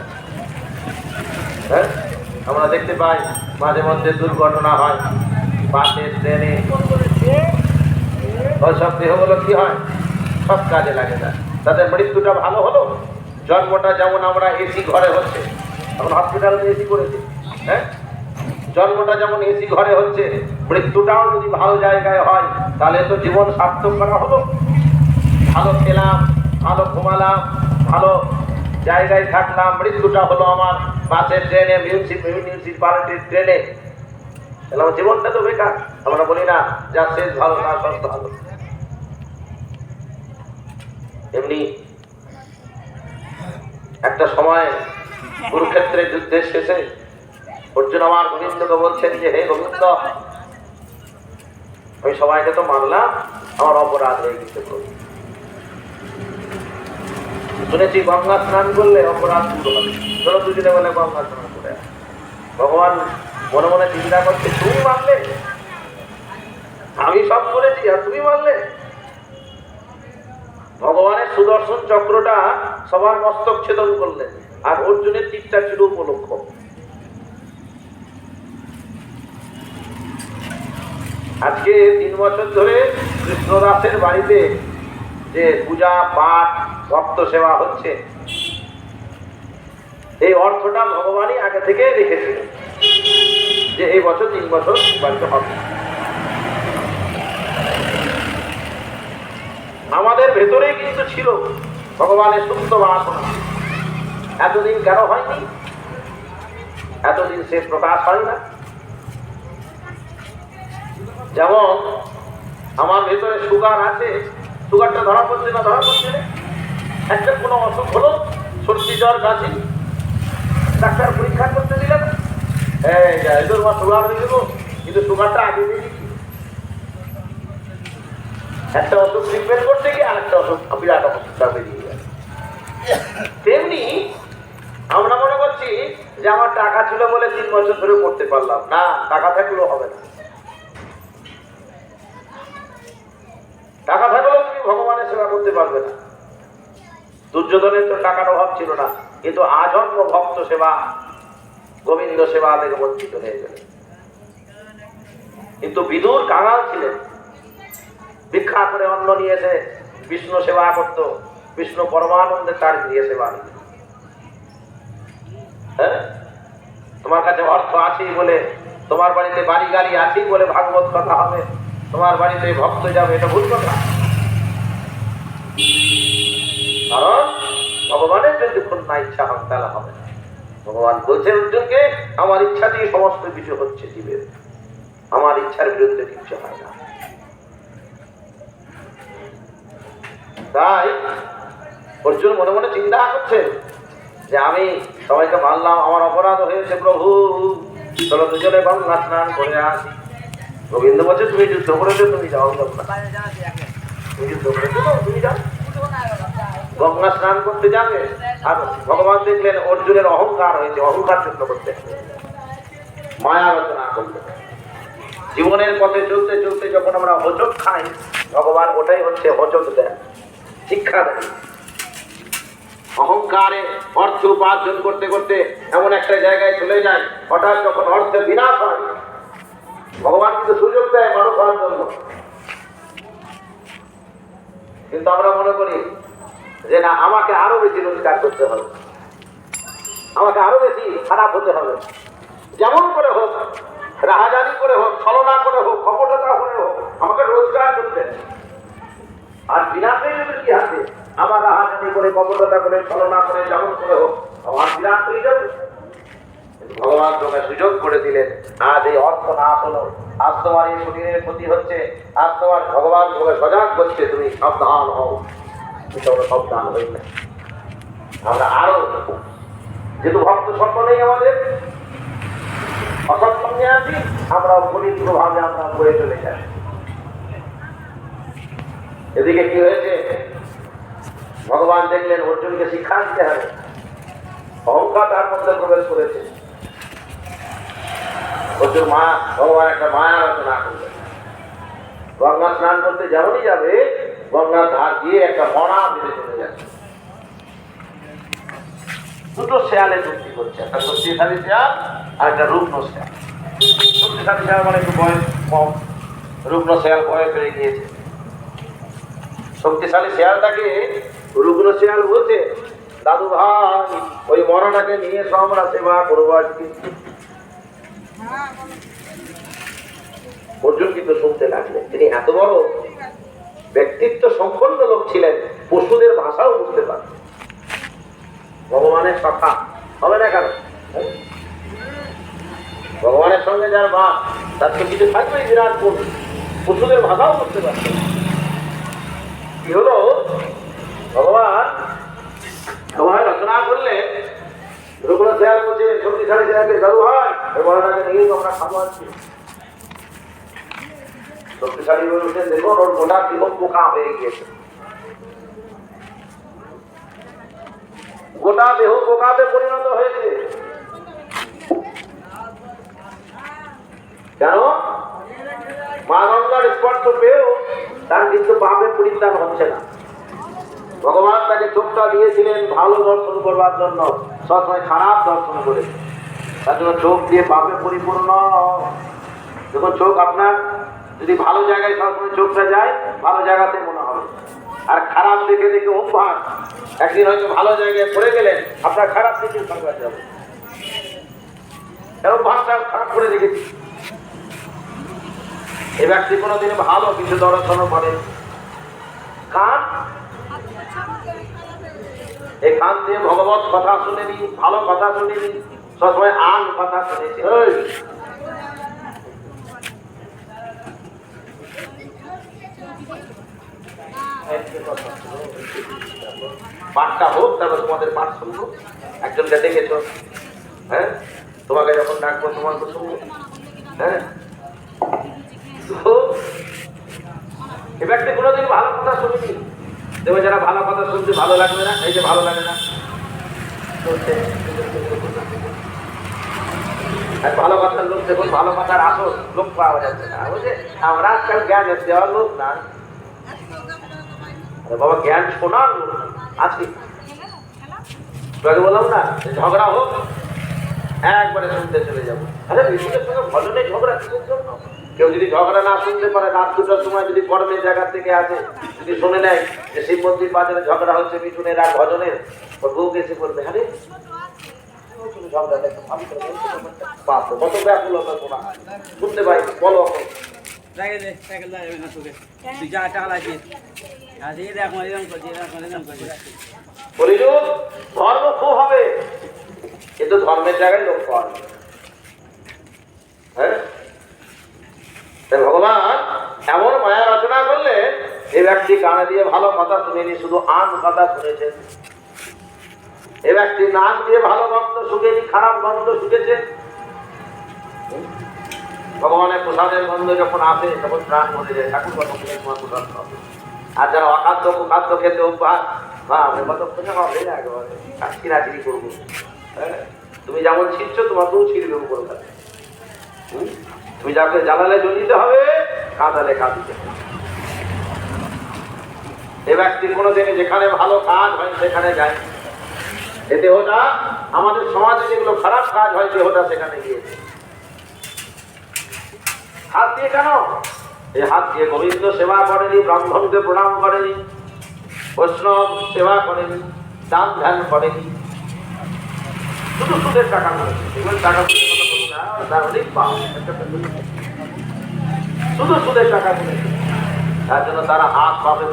হ্যাঁ, আমরা দেখতে পাই মাঝে মধ্যে দুর্ঘটনা হয়, বাসে ট্রেনে, ওই সব দেহগুলো কি হয়, সব কাজে লাগে না। তাদের মৃত্যুটা ভালো হলো। জন্মটা যেমন আমরা এসি ঘরে হচ্ছে, এখন হসপিটালে এসি করেছে, হ্যাঁ, জন্মটা যেমন এসি ঘরে হচ্ছে, মৃত্যুটাও যদি ভালো জায়গায় হয় তাহলে তো জীবন সার্থক করা হলো। ভালো খেলাম, ভালো ঘুমালাম, ভালো জায়গায় থাকলাম, মৃত্যুটা হলো আমার বাসের ট্রেনে, মিউনিসিপালিটির ট্রেনে, তাহলে আমার জীবনটা তো বেকার। আমরা বলি না যা শেষ ভালো না সব ভালো। এমনি একটা সময় কুরুক্ষেত্রের যুদ্ধের শেষে অর্জুন আমার গোবিন্দকে বলছেন যে হে গোবিন্দ, আমি সবাইকে তো মানলাম, আমার অপরাধ হয়ে গেছে। শুনেছি গঙ্গা স্নান করলে অপরাধ দূর হবে। ধরো দুজনে বলে গঙ্গা স্নান করে, ভগবান মনে মনে চিন্তা করছে, তুমি মানলে, আমি সব করেছি আর তুমি মানলে। ভগবানের সুদর্শন চক্রটা সবার মস্তক ছেদন করলেন, আর অর্জুনের তীরটা ছিল উপলক্ষ। আজকে 3 বছর ধরে কৃষ্ণদাসের বাড়িতে যে পূজা পাঠ ভক্ত সেবা হচ্ছে, এই অর্থটা ভগবানই আগে থেকে রেখেছিলেন যে এই বছর 3 বছর বাড়িতে হবে। আমাদের ভেতরেই কিন্তু ছিল ভগবানের সুপ্ত বাসনা। এতদিন কেন হয়নি? এতদিন সে প্রকাশ হয় না। যেমন আমার ভেতরে সুগার আছে, সুগারটা ধরা পড়ছে না, ধরা পড়ছে না। একটা কোনো অসুখ হলো, সর্দি জ্বর কাশি, ডাক্তার পরীক্ষা করতে দিলেন, এদের মা সুগার হয়ে গেল, কিন্তু সুগারটা আগে দিয়ে দিচ্ছি। একটা অসুখ ট্রিটমেন্ট করতে গিয়ে আরেকটা অসুখ বিরাট অসুখটা বেরিয়ে যায়। তেমনি আমরা মনে করছি যে আমার টাকা ছিল বলে 3 বছর ধরে করতে পারলাম না, টাকা থাকলেও হবে না। টাকা থাকলেও তুমি ভগবানের সেবা করতে পারবে না। দুর্যোধনের তো টাকার অভাব ছিল না, কিন্তু আজন্ম ভক্ত সেবা, গোবিন্দ সেবা থেকে বঞ্চিত হয়ে গেল। কিন্তু বিদুর কাঙাল ছিলেন, ভিক্ষা করে অন্ন নিয়ে এসে বিষ্ণু সেবা করত, বিষ্ণু পরমানন্দে তার গৃহে সেবা নিত। হ্যাঁ, তোমার কাছে অর্থ আছেই বলে, তোমার বাড়িতে বাড়ি গাড়ি আছেই বলে ভাগবত কথা হবে, তোমার বাড়িতে ভক্ত যাবে, এটা ভুল কথা। কারণ ভগবানের যদি যখন না ইচ্ছা হবে তাহলে হবে না। ভগবান বলছেন অর্জুনকে, আমার ইচ্ছা দিয়ে সমস্ত কিছু হচ্ছে জীবের, আমার ইচ্ছার বিরুদ্ধে কিছু হয় না। তাই অর্জুন মনে মনে চিন্তা করছে যে আমি সবাইকে মানলাম, আমার অপরাধ হয়েছে প্রভু, চলো দুজনে গঙ্গা স্নান করে আসি। গোবিন্দ বলছে তুমি যুদ্ধ করেছো, তুমি যাও, তুমি যুদ্ধ করেছো, তুমি যাও, গঙ্গা স্নান করতে যাবে। আর ভগবান দেখলেন অর্জুনের অহংকার হয়েছে, অহংকার যুদ্ধ করতে, মায়া রচনা করতে। জীবনের পথে চলতে চলতে যখন আমরা হোঁচট খাই, ভগবান ওটাই হচ্ছে হোঁচট দেন, শিক্ষা দেন। অহংকারে অর্থ উপার্জন করতে করতে এমন একটা জায়গায় চলে যায়, হঠাৎ যখন অর্থের বিনাশ হয়, ভগবান কিন্তু সুযোগ দেয় মানুষ হওয়ার জন্য। কিন্তু আমরা মনে করি যে না, আমাকে আরো বেশি রোজগার করতে হবে, আমাকে আরো বেশি খারাপ হতে হবে, যেমন করে হোক, রাহাজানি করে হোক, ছলনা করে হোক, কপটতা করে হোক, আমাকে রোজগার করতে হবে। আর বিনাশ হয়ে যাবে কি হাতে? আমার রাহাজানি করে, কপটতা করে, ছলনা করে, যেমন করে হোক, আমার বিনাশ হয়ে যাবে। ভগবান তোকে সুযোগ করে দিলেন, আজ এই অর্থ নাশ হলো, আজ তোমার এই শরীরের ক্ষতি হচ্ছে, আজ তোমার ভগবান তোকে সজাগ করছে, তুমি সাবধান হও। সাবধান হই না, আমরা আরো, যেহেতু ভক্ত সত্য নেই আমাদের, অসৎসঙ্গে আছি, আমরা পরিত্র ভাবে আমরা বয়ে চলে যাই। এদিকে কি হয়েছে? ভগবান দেখলেন অর্জুনকে শিক্ষা দিতে হবে, অহংকার তার মধ্যে প্রবেশ করেছে। অর্জুন মায়া, ভগবান একটা মায়া রচনা করলেন। গঙ্গা স্নান করতে যেমনই যাবে, গঙ্গার ধার দিয়ে একটা মরা বেঁধে চলে যাচ্ছে। দুটো শেয়ালে যুক্তি করছে, একটা শক্তিশালী শেয়াল আর একটা রুগ্ন শেয়াল। শক্তিশালী শেয়াল মানে একটু বয়স কম, রুগ্ন শেয়াল বয়স হয়ে গিয়েছে। শক্তিশালী শেয়ালটাকে রুগ্ন শেয়াল বলছে, দাদু ভাই, ওই মরাটাকে নিয়ে এসো, আমরা সেবা করবো আজকে। অর্জুন কিন্তু শুনতে লাগলেন। তিনি এত বড় ব্যক্তিত্ব সম্পন্ন লোক ছিলেন, পশুদের ভাষাও বুঝতে পারতেন। ভগবানের কথা হবে না কেন? ভগবানের সঙ্গে যার ভাব, তার তো কিছু থাকবেই বিরাট পশু, পশুদের ভাষাও বুঝতে পারতেন। কি হলো? ভগবান রচনা করলেন, রুগ্ন শেয়াল বলছে শক্তিশালী শেয়ালকে, দাদু ভাই, ওই মরাটাকে নিয়ে আমরা খাবো আজকে। শক্তিশালী বলছে, দেখুন ওর গোটা জীবন পোকা হয়ে গিয়েছে, গোটা দেহ পোকাতে পরিণত হয়েছে। কেন? মা গঙ্গার স্পর্শ পেয়েও তার কিন্তু পাপের পরিত্রাণ হচ্ছে না। ভগবান তাকে চোখটা দিয়েছিলেন ভালো দর্শন করবার জন্য, সবসময় খারাপ দর্শন করেছে। তার জন্য চোখ দিয়ে পাপে পরিপূর্ণ। যখন চোখ আপনার যদি ভালো জায়গায় সবসময় চোখটা যায়, ভালো জায়গাতে মনে হবে। আর খারাপ দেখে দেখে অভ্যাস, একদিন হয়তো ভালো জায়গায় পড়ে গেলেন, আপনার খারাপ দিকে সরকার যাবে, অভ্যাসটা খারাপ করে রেখেছি। এই ব্যক্তি কোনোদিন ভালো কিছু দর্শন করে। কান, এই কান দিয়ে ভগবত কথা শুনেনি, ভালো কথা শুনেনি, সবসময় আন কথা শুনেছি। পাঠটা হোক, তারপর তোমাদের পাঠ শুনবো। একজনকে দেখেছো, হ্যাঁ, তোমাকে যখন ডাকবো তোমাকে শুনবো। হ্যাঁ, এ ব্যক্তি কোনোদিন ভালো কথা শুনিনি। দেখবে যারা ভালো কথা শুনতে ভালো লাগবে না, এই যে ভালো লাগে না, আর ভালো কথার লোক দেখুন, ভালো কথার আসল লোক পাওয়া যাচ্ছে না। বুঝলে, আমরা আজকাল জ্ঞান দেওয়ার লোক না, বাবা জ্ঞান শোনার লোক আজকে। বললাম না, ঝগড়া হোক, একবারে শুনতে চলে যাবো। আরে বিষ্ণুদের সঙ্গে ভজনে ঝগড়া কিসের জন্য? কেউ যদি ঝগড়া না শুনতে পারে, রাত 2টার সময় যদি কর্মের জায়গা থেকে আসে, যদি শুনে নেয় যে শিব মন্দির বাজারে ঝগড়া হচ্ছে মিঠুনের আর ভজনের, ওর বউকে এসে বলবে, আরে কত ব্যাকুলতা শোনা শুনতে পাই, বলো ধর্ম খুব হবে, কিন্তু ধর্মের জায়গায় লোক পাওয়া যাবে। হ্যাঁ, ভগবান এমন মায়া রচনা করলে, এই ব্যক্তি কানে দিয়ে ভালো কথা শুনেনি, শুধু আন কথা শুনেছেন। এ ব্যক্তি নাক দিয়ে ভালো গন্ধ শুকেনি, খারাপ গন্ধ শুকেছে। ভগবানের প্রসাদের গন্ধ যখন আসে তখন প্রাণ মরে যায়, ঠাকুর কত তোমার প্রসাদ খাবে। আর যারা অখাদ্য কুখাদ্য খেতে অভ্যাস, আমি কত হবে না, একেবারে চিরাচিরি করবো। হ্যাঁ, তুমি যেমন ছিটছ তোমাকেও ছিঁড়বে উপর কাছে। তুমি যাকে জ্বালালে জ্বলিতে হবে, কাঁদালে কাঁদিতে হবে। এ ব্যক্তি কোনোদিনই যেখানে ভালো কাজ হয় সেখানে যায়। এ দেহটা আমাদের সমাজে যেগুলো খারাপ কাজ হয় দেহটা সেখানে গিয়েছে। হাত দিয়ে কেন? এই হাত দিয়ে গোবিন্দ সেবা করেনি, ব্রাহ্মণকে প্রণাম করেনি, বৈষ্ণব সেবা করেনি, দান ধ্যান করেনি, শুধু সুদের টাকা করেছে। এগুলো টাকা তার অনেক পাপ, শুধু সুদের টাকা করেছে। তার জন্য তারা হাত পাবে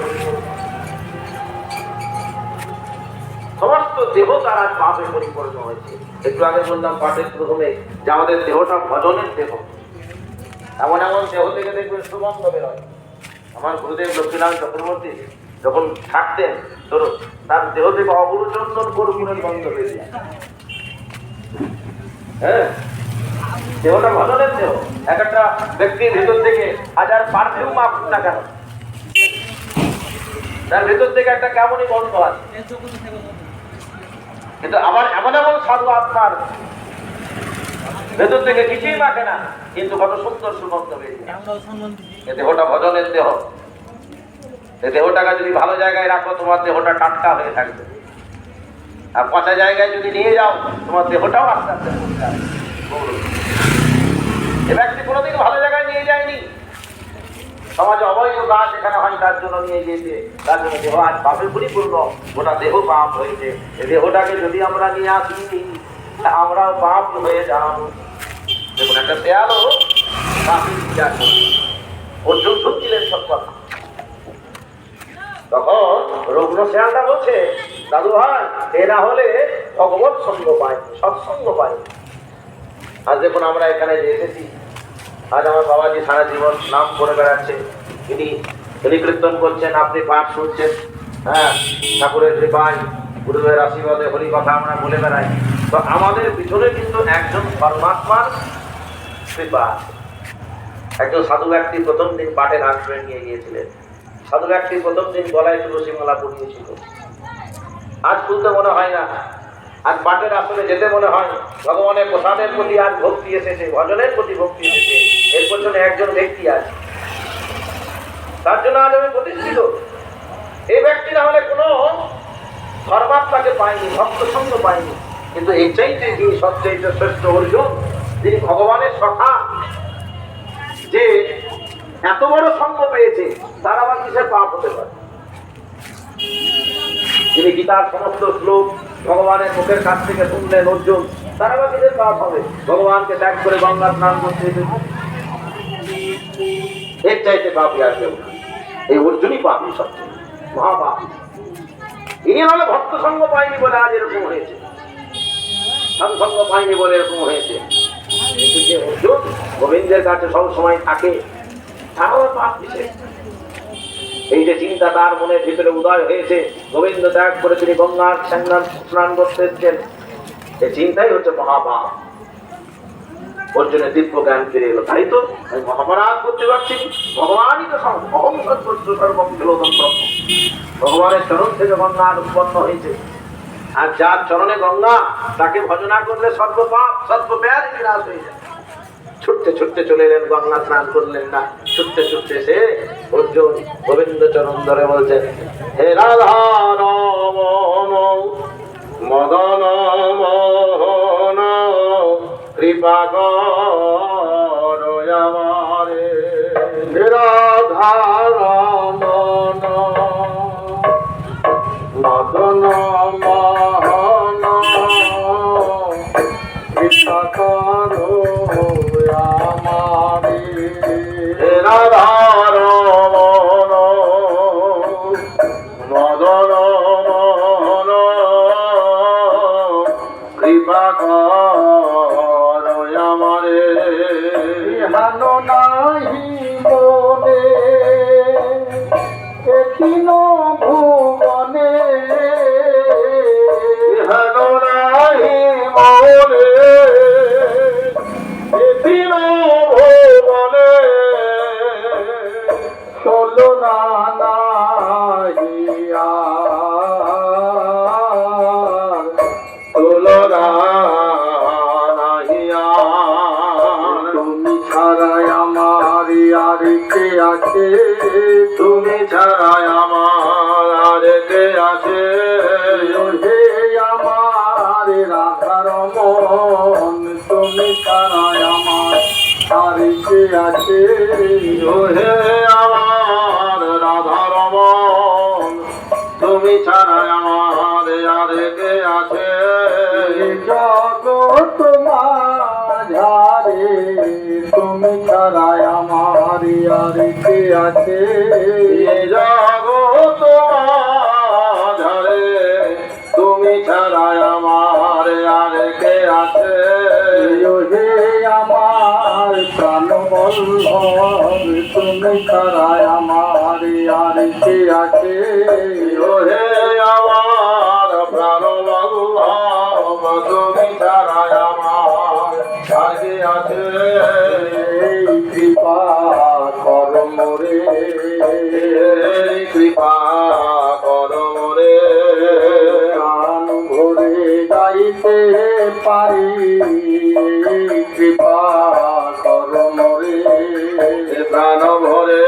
সমস্ত দেহ তারা পাপে পরিপূর্ণ হয়েছে। একটু আগে বললাম পাঠের প্রথমে যে আমাদের দেহটা ভজনের দেহ। এমন এমন দেহ থেকে দেখবেন সুগন্ধ বেরোয়। আমার গুরুদেব লক্ষ্মীনারায়ণ চক্রবর্তী যখন থাকতেন ধরুন, তার দেহ থেকে অগুরু চন্দন কর্পূরের গন্ধ বেরিয়ে যায়। হ্যাঁ, দেহটা ভজনের দেহ। এক একটা ব্যক্তির ভেতর থেকে হাজার পারফিউম আসুন না কেন, তার ভেতর থেকে একটা কেমনই গন্ধ আছে। কিন্তু আবার এমন এমন সাধু আত্মার ভেতর থেকে কিছুই মাখে না, কিন্তু কত সুন্দর সুগন্ধ বেরিয়ে যায়। এ দেহটা ভজনের দেহ। এই দেহটাকে যদি ভালো জায়গায় রাখো তোমার দেহটা টাটকা হয়ে থাকবে, আর পচা জায়গায় যদি নিয়ে যাও তোমার দেহটাও আস্তে আস্তে পচে যাবে। এ ব্যক্তি কোনোদিন ভালো জায়গায় নিয়ে যায়নি, সমাজে অবৈধ কাজ এখানে হয় তার জন্য নিয়ে গিয়েছে। তার জন্য দেহ আজ পাপে পরিপূর্ণ, গোটা দেহ পাপ হয়েছে। এই দেহটাকে যদি আমরা নিয়ে আসি আমরাও পাপ হয়ে যাব। দেখুন একটা শেয়ালও পাপের বিচার করছে, অর্জুন শুনছিলেন সব কথা। তখন রুগ্ন শেয়ালটা বলছে, দাদু ভাই এরা হলে ভগবত সঙ্গ পায়, সৎসঙ্গ পায়। আজ দেখুন আমরা এখানে যে এসেছি, আজ আমার বাবাজি সারা জীবন নাম করে বেড়াচ্ছে, তিনি কীর্তন করছেন, আপনি পাঠ শুনছেন। হ্যাঁ, ঠাকুরের কৃপায় গুরুদেবের আশীর্বাদে হরি কথা আমরা বলে বেড়াই। তো আমাদের পিছনে কিন্তু একজন পরমাত্মার কৃপা। একজন সাধু ব্যক্তি প্রথম দিন পাঠের আশ্রয় নিয়ে গিয়েছিলেন। সাধু ব্যক্তি প্রথম দিন গলায় তুলসী মালা পরিয়েছিল। আজ খুলতে মনে হয় না, আজ পাঠের আসলে যেতে মনে হয় ভগবানের প্রসাদের প্রতি আজ ভক্তি এসেছে, ভজনের প্রতি ভক্তি এসেছে। এর পেছনে একজন ব্যক্তি আছে, তার জন্য আজ আমি প্রতিষ্ঠিত। এই ব্যক্তি না হলে কোনো ধর্মাত্মাকে পায়নি, ভক্ত সঙ্গ পায়নি। কিন্তু এই চাইতে যিনি সবচেয়ে শ্রেষ্ঠ অর্জুন, যিনি ভগবানের সখা, যে এত বড় সঙ্গ পেয়েছে, তার আবার কিসের পাপ হতে পারে? যিনি গীতার সমস্ত শ্লোক ভগবানের মুখের কাছ থেকে শুনলেন অর্জুন, তার আবার কিসের পাপ হবে? ভগবানকে ত্যাগ করে গঙ্গা স্নান করতে এর চাইতে পাপই আর কেউ না। এই অর্জুনই পাপই, সবচেয়ে মহাপাপ। ইনি হলে ভক্ত সঙ্গ পায়নি বলে আজ এরকম হয়েছে, সাধু সঙ্গ পায়নি বলে এরকম হয়েছে। কিন্তু যে অর্জুন গোবিন্দের কাছে সবসময় থাকে, তারও পাপ দিছে। এই যে চিন্তা তার মনের ভিতরে উদয় হয়েছে, গোবিন্দ ত্যাগ করে তিনি গঙ্গার স্নান করতে এসেছেন, এই চিন্তাই হচ্ছে মহাপাপ। অর্জুনের দিব্য জ্ঞান ফিরে এলো। তাই তো আমি মহাপরাধ করতে পারছি, ভগবানই তো অহং সর্বম বিলোদন ব্রহ্ম। ভগবানের চরণ থেকে গঙ্গা উৎপন্ন হয়েছে, আর যার চরণে গঙ্গা তাকে ভজনা করলে সর্বপাপ সর্বব্যাধ বিনাশ হয়ে যায়। ছুটতে ছুটতে চলে এলেন, গঙ্গা স্নান করলেন না, ছুটতে ছুটতে সে অর্জুন গোবিন্দ চরণ ধরে বলছেন, হে রাধা মদন মোহন কৃপা করো আমারে। হে রাধা মদন মোহন কৃপা করো আমারে। হে রাধা রমণ মদন মোহন কৃপা করো আমারে। হানো নাহি মনে এখিন ভুবনে, হানো তুলনা নাহি আর। তুমি ছাড়াই আমার আর কে আছে, তুমি ছাড়াই আমার আর কে আছে, হে আমার রাধার মন, তুমি ছাড়াই আমার আর কে আছে, হে আমার রাধার মন, তুমি ছাড়াই আমার আর কে আছে, জগৎ মাঝারে তুমি ছাড়াই আমার আর কে আছে, এই জগৎ মাঝারে তুমি ছাড়াই আমার আর কে আছে, হে আমার প্রাণবল্লভ, তুমি ছাড়াই আমার আর কে আছে, হে আমার প্রাণবল্লভ, তুমি ছাড়াই আমার আর কে আছে, এই কৃপা করম রে, এই কৃপা করো রে, প্রাণ ভরে গাইতে পারি, কৃপা করম রে, প্রাণ ভরে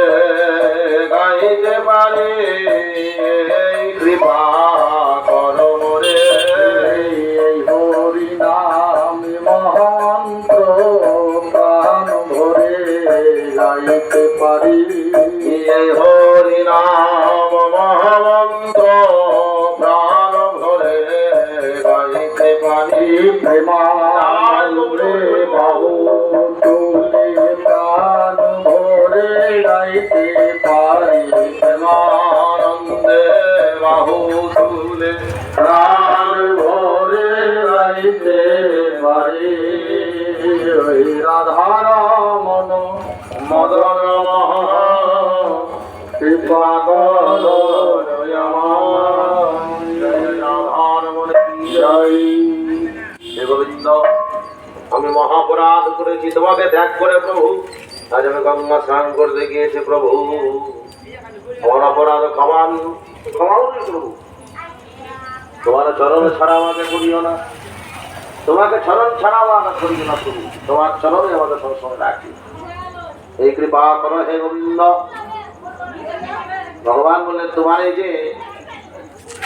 গাইতে পারি, এই কৃপা করো রে, এই হরি নাম মহামন্ত্র প্রাণ ভরে গাইতে পারি, এই হরি নাম মহামন্ত্র প্রাণ ভরে গাইতে পারি, প্রেমানন্দে বাহু তুলে প্রাণ ভরে গাইতে পারি, প্রেমানন্দে বাহু তুলে প্রাণ ভরে গাইতে পারি, ওই রাধার মন মদন মোহন কৃপা কর হে গোবিন্দ, আমি মহাপরাধ করেছি, তোমাকে ত্যাগ করে প্রভু। আজ আমি গঙ্গা স্নান করতে গিয়েছি প্রভু, আমার অপরাধ ক্ষমা ক্ষমাও নেই প্রভু। তোমার চরণ ছাড়া আমাকে করিও না, তোমাকে চরণ ছাড়া আমাকে করিও না প্রভু, তোমার চরণে আমাকে সবসময় রাখি। এই কৃপা করো হে গোবিন্দ। ভগবান বললেন তোমার এই যে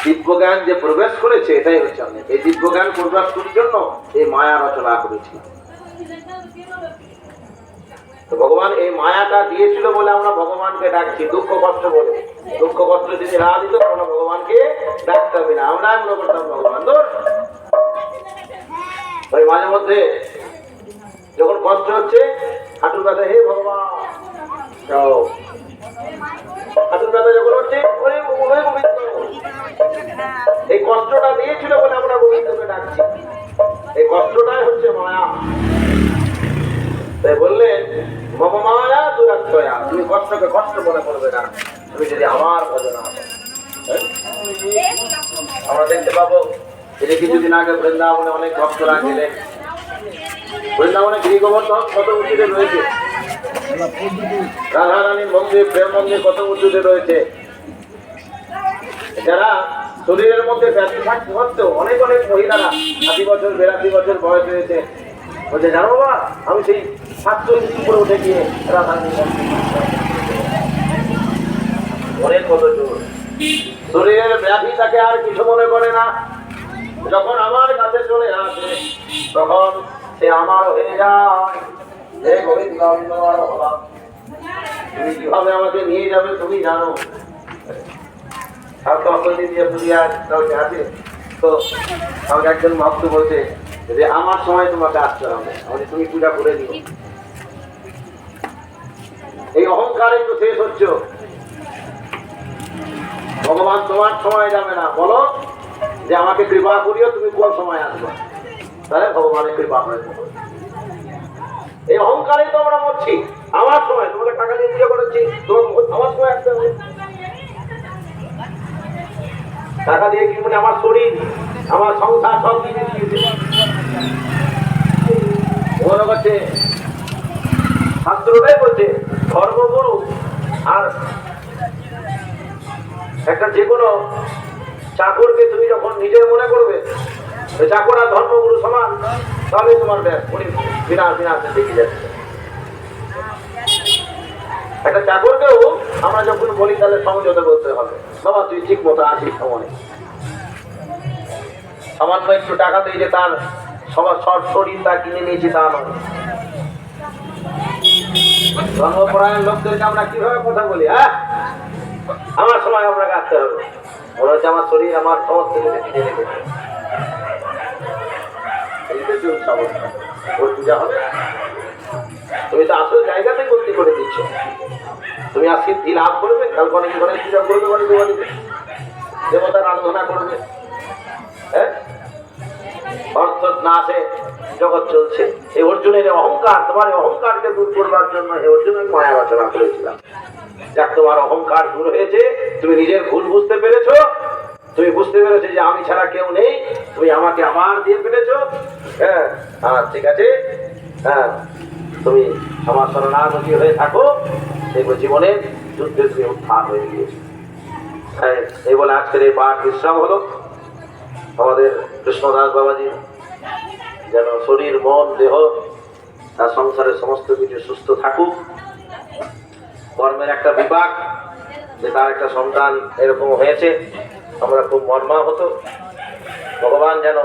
দিব্যজ্ঞান যে প্রবেশ করেছে এটাই হচ্ছে আমি, এই দিব্যজ্ঞান প্রবেশ করার জন্য এই মায়া রচনা করেছি। তো ভগবান এই মায়াটা দিয়েছিল বলে আমরা ভগবানকে ডাকছি, দুঃখ কষ্ট বলে। দুঃখ কষ্ট যদি না দিত আমরা ভগবানকে ডাকতে হবে না, আমরা মনে করতাম ভগবান দূর। ওই মাঝে মধ্যে যখন কষ্ট হচ্ছে হাঁটুর ব্যথা, হে ভগবান যাও। হাঁটুর ব্যথা যখন হচ্ছে ওরে ওরে গোবিন্দ, এই কষ্টটা দিয়েছিল বলে আমরা গোবিন্দকে ডাকছি, এই কষ্টটাই হচ্ছে মায়া। তাই বললেন মমমায়া দুরাত্ময়া, তুমি কষ্টকে কষ্ট মনে করবে না, তুমি যদি আমার ভজনা। আমরা দেখতে পাবো যে কিছুদিন আগে বৃন্দাবনে অনেক ভক্তরা গেলেন। বৃন্দাবনে গৃহগোবর্ধন কত উঁচুতে রয়েছে, রাধারানীর মন্দির প্রেম মন্দির কত উঁচুতে রয়েছে। যারা শরীরের মধ্যে ব্যাধি থাকতে সত্ত্বেও অনেক অনেক মহিলারা 80 বছর 82 বছর বয়স হয়েছে, বলছে জানো বাবা আমি সেই 700 ইঞ্চি উপরে উঠে গিয়ে রাধারানীর মন্দির অনেক কত জোর। শরীরের ব্যাধি তাকে আর কিছু মনে করে না, যখন আমার কাছে চলে আসে তখন সে আমার হয়ে যায়। হে গোবিন্দ, আমি তোমার হলাম, তুমি কিভাবে আমাকে নিয়ে যাবে তুমি জানো। আর তখন দিয়ে পুরিয়া আছে তো আমাকে একজন ভক্ত বলছে যে আমার সময় তোমাকে আসতে হবে, আমি তুমি পূজা করে দিও। এই অহংকারে তো শেষ হচ্ছে। ভগবান তোমার সময় যাবে না, বলো যে আমাকে কৃপা করিও, তুমি কোন সময় আসবে, তাহলে ভগবানের কৃপা করে দেবো। এই অহংকারেই তো আমরা মরছি। আমার সময়, তোমাকে টাকা দিয়ে পুজো করেছি, তোমার আমার সময় আসতে হবে। টাকা দিয়ে কি মানে আমার শরীর আমার সংসার সব কিছু দিয়েছে। মনে করছে শাস্ত্রটাই বলছে ধর্মগুরু আর একটা যে কোনো চাকরকে তুমি যখন নিজের মনে করবে ওই চাকর আর ধর্মগুরু সমান, তাহলে তোমার ব্যাস বিনা বিনাশে দেখে যাচ্ছে। একটা চাকরকেও আমরা যখন বলি তাহলে সমঝোতা বলতে হবে, বাবা তুই ঠিক মতো আছিস সময়, সামান্য একটু টাকা দিয়ে যে তার সবার শর্ট শরীর তা কিনে নিয়েছি তা নয়। ধর্মপরায়ণ লোকদেরকে আমরা কিভাবে কথা বলি, হ্যাঁ আমার সময় আপনাকে আসতে হবে, মনে হচ্ছে আমার শরীর আমার সমস্ত কিছু কিনে রেখেছে। ওর পূজা হবে, তুমি তো আসল জায়গাতে গন্তি করে দিচ্ছ। তুমি আজকে কি লাভ করবে, কাল অনেক ঘরে পূজা করবে, অনেক দেবাদিতে দেবতার আরাধনা করবে, হ্যাঁ অর্থ না আসে জগৎ চলছে। এই অর্জুনের অহংকার, তোমার এই অহংকারকে দূর করবার জন্য এই অর্জুন আমি মায়া রচনা করেছিলাম। যাক তোমার অহংকার দূর হয়েছে, তুমি নিজের ভুল বুঝতে পেরেছো, তুমি বুঝতে পেরেছো যে আমি ছাড়া কেউ নেই, তুমি আমাকে আমার দিয়ে ফেলেছো। হ্যাঁ ঠিক আছে, হ্যাঁ তুমি আমার শরণাগতি হয়ে থাকো, দেখবো জীবনে যুদ্ধে তুমি উদ্ধার হয়ে গিয়েছো। হ্যাঁ এই বলে আজকের এই পাঠ বিশ্রাম হলো। আমাদের কৃষ্ণদাস বাবাজি যেন শরীর মন দেহ তার সংসারের সমস্ত কিছু সুস্থ থাকুক। কর্মের একটা বিপাক যে তার একটা সন্তান এরকম হয়েছে, আমরা খুব মর্মাহত। ভগবান যেন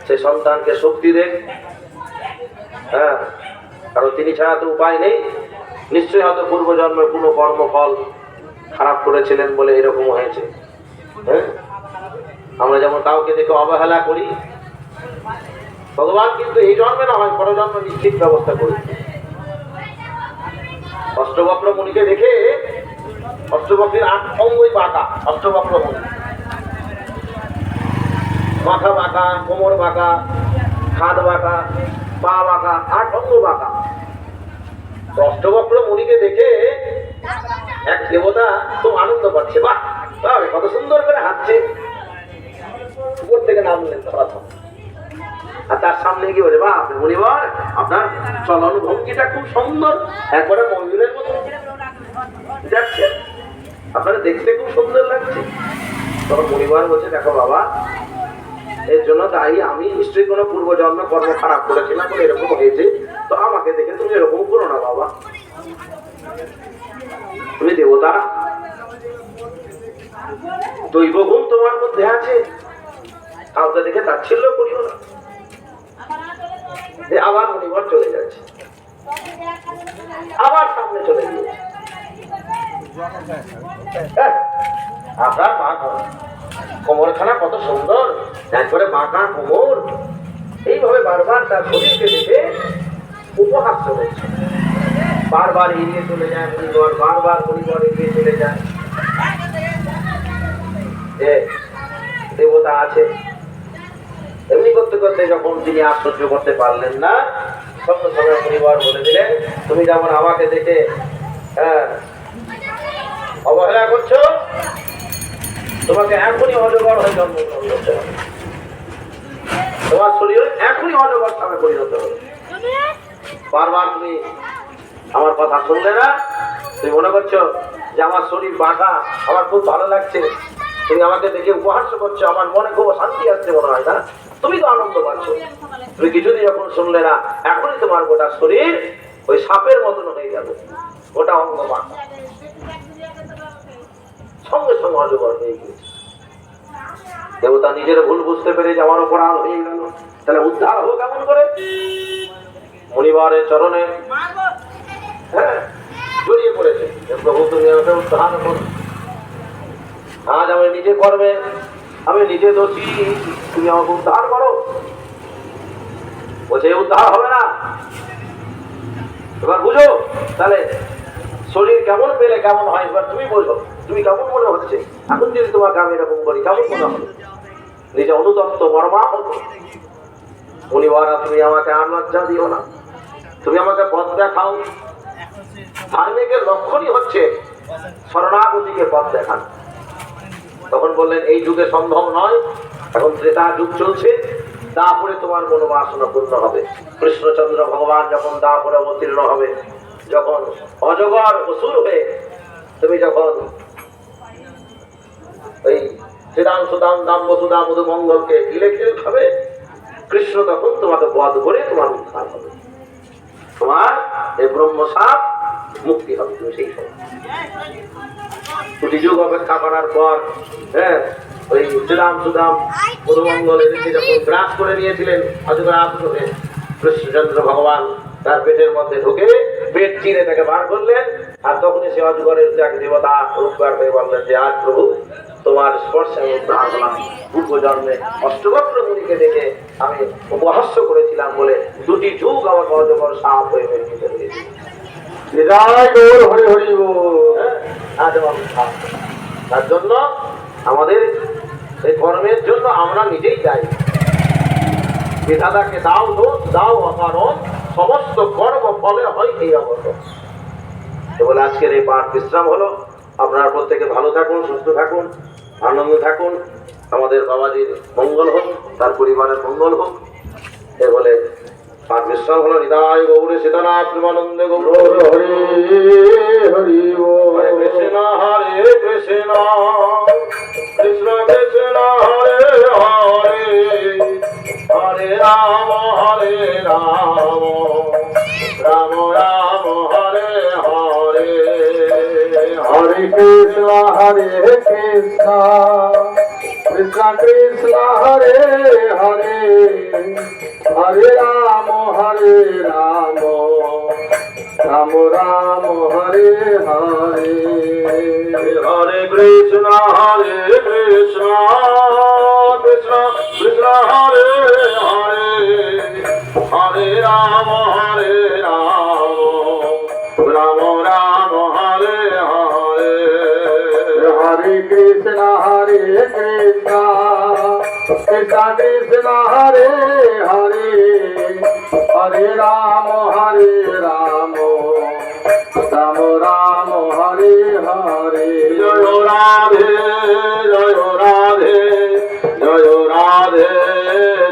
সে সন্তানকে শক্তি দেন, হ্যাঁ কারণ তিনি ছাড়া তো উপায় নেই। নিশ্চয়ই হয়তো পূর্বজন্মের কোনো কর্মফল খারাপ করেছিলেন বলে এরকম হয়েছে। হ্যাঁ আমরা যেমন কাউকে দেখে অবহেলা করি, ভগবান কিন্তু এই জন্মে না হয় পরজন্ম নিশ্চিত ব্যবস্থা করেছে। অষ্টবক্র মুনিকে দেখে, অষ্টবক্রের 8 অঙ্গই বাঁকা, অষ্টবক্র মুনি মাথা বাঁকা, কোমর বাঁকা, হাত বাঁকা, পা বাঁকা, 8 অঙ্গ বাঁকা। অষ্টবক্র মুনিকে দেখে এক দেবতা খুব আনন্দ পাচ্ছে, বাহ কত সুন্দর করে হাঁটছে, উপর থেকে নামলেন প্রথম। আর তার সামনে কি বলে, বাহ মুনিবর আপনার চলন ভঙ্গিটা খুব সুন্দর, একবারে ময়ূরের মতো যাচ্ছে, আপনারা দেখতে খুব সুন্দর লাগছে। তখন মুনিবর বলছে, দেখো বাবা এর জন্য দায়ী আমি, নিশ্চয়ই কোনো পূর্বজন্ম কর্ম খারাপ করেছিলাম বলে এরকম হয়েছে, তো আমাকে দেখে তুমি এরকম করো না বাবা, তুমি দেবতা, দৈবগুণ তোমার মধ্যে আছে, কাউকে দেখে তাচ্ছিল্য করিও না। আবার মুনিবর চলে যাচ্ছে, আবার সামনে চলে গিয়েছে, আপনার কোমরখানা কত সুন্দর, একবারে বাঁকা কোমর, এইভাবে বারবার তার শরীরকে দেখে উপহাস চলেছে। বারবার এগিয়ে চলে যায় মুনিবর, বারবার মুনিবর এগিয়ে চলে যায়। দেবতা আছে, এমনি করতে করতে যখন তিনি আর সহ্য করতে পারলেন না, সঙ্গে সঙ্গে মুনিবর বলে দিলেন, তুমি যেমন আমাকে দেখে অবহেলা করছো, তোমাকে এখনই অজগর হয়ে জন্মগ্রহণ করতে হবে, তোমার শরীর এখনই অজগর সামনে পরিণত হবে। বারবার তুমি আমার কথা শুনলে না, তুমি মনে করছো যে আমার শরীর বাঁকা, আমার খুব ভালো লাগছে, তুমি আমাকে দেখে উপহাস করছো, আমার মনে খুব শান্তি আসছে মনে হয় না, তুমি তো আনন্দ পাচ্ছ। তুমি কিছুদিন যখন শুনলে না, এখনই তোমার গোটা শরীর ওই সাপের মতন হয়ে যাবে, গোটা অঙ্গ বাঁকা, সঙ্গে সঙ্গে অজগর হয়ে গিয়েছে। দেবতা নিজের ভুল বুঝতে পেরে যে আমার অপরাধ হয়ে গেল, তাহলে উদ্ধার হলো কেমন করে? মুনিবরের চরণে জড়িয়ে পড়েছে, প্রভু তুমি আমাকে উদ্ধার করো, আজ আমি নিজে কর্মে আমি নিজে দোষী, তুমি আমাকে উদ্ধার করো। বলছে উদ্ধার হবে না, এবার বুঝো তাহলে শরীর কেমন পেলে কেমন হয়, এবার তুমি বোঝো, তুমি কেমন মনে হচ্ছে এখন যদি তোমাকে আমি এরকম করি, কেমন মনে হবে? নিজে অনুতপ্ত মর্মাহত। মুনিবরা তুমি আমাকে আর লজ্জা দিও না, তুমি আমাকে পথ দেখাও। ধার্মিকের লক্ষণই হচ্ছে শরণাগতিকে পথ দেখান। তখন বললেন এই যুগে সম্ভব নয়, এখন ত্রেতা যুগ চলছে, দাপরে তোমার মনোবাসনা পূর্ণ হবে। কৃষ্ণচন্দ্র ভগবান যখন দাপরে অবতীর্ণ হবে, যখন অজগর অসুর হয়ে তুমি যখন শ্রীরাম সুদাম দাম বসুদাম মধু মঙ্গলকে গিলে খেলে খাবে। কৃষ্ণ তখন তোমাকে বধ করে তোমার উদ্ধার হবে, তোমার এই ব্রহ্মসাপ মুক্তি হবে। তুমি সেই সময় কোটি যুগ অপেক্ষা করার পর, হ্যাঁ, ওই শ্রীরাম সুদাম মধুমঙ্গল এদেরকে যখন গ্রাস করে নিয়েছিলেন অজগরাজ রূপে, কৃষ্ণচন্দ্র ভগবান তার পেটের মধ্যে ঢুকে পেট চিরে তাকে বার করলেন। আর তখনই সে অজগরের এক দেবতা রূপবার হয়ে বললেন যে আজ প্রভু তোমার স্পর্শে আমি উদ্ধার হলাম। পূর্ব জন্মে অষ্টবক্র মুনিকে দেখে আমি উপহাস্য করেছিলাম বলে 2টি যুগ আমাকে অজগর সাপ হয়ে বেরিয়ে চলে গেছে। বিদায় গৌর হরি হরি বল। আজ আমি সাপ। তার জন্য আমাদের এই কর্মের জন্য আমরা নিজেই যাই। বিধাতাকে দাও দোষ, দাও অকারণ, সমস্ত কর্ম ফলে হয় এই অবস্থা। বলে আজকের এই পাঠ বিশ্রাম হলো। আপনারা প্রত্যেকে ভালো থাকুন, সুস্থ থাকুন, আনন্দ থাকুন। আমাদের বাবাজির মঙ্গল হোক, তার পরিবারের মঙ্গল হোক। এ বলে পাঠ বিশ্রাম হলো। হৃদয় গৌরে সীতানাথ প্রেমানন্দে গৌর হরি হরি বল। হরে কৃষ্ণ হরে কৃষ্ণ কৃষ্ণ কৃষ্ণ হরে হরে, হরে রাম রাম রাম হরে হরে। হরে কৃষ্ণ কৃষ্ণ কৃষ্ণ হরে হরে, হরে রাম রাম রাম হরে হরে। হরে কৃষ্ণ কৃষ্ণ কৃষ্ণ হরে হরে, হরে রাম রাম রাম হরে হরে। হরে কৃষ্ণ কৃষ্ণ কৃষ্ণ কৃষ্ণ হরে হরে, হরে রাম রাম রাম হরে হরে। জয় রাধে জয় রাধে জয় রাধে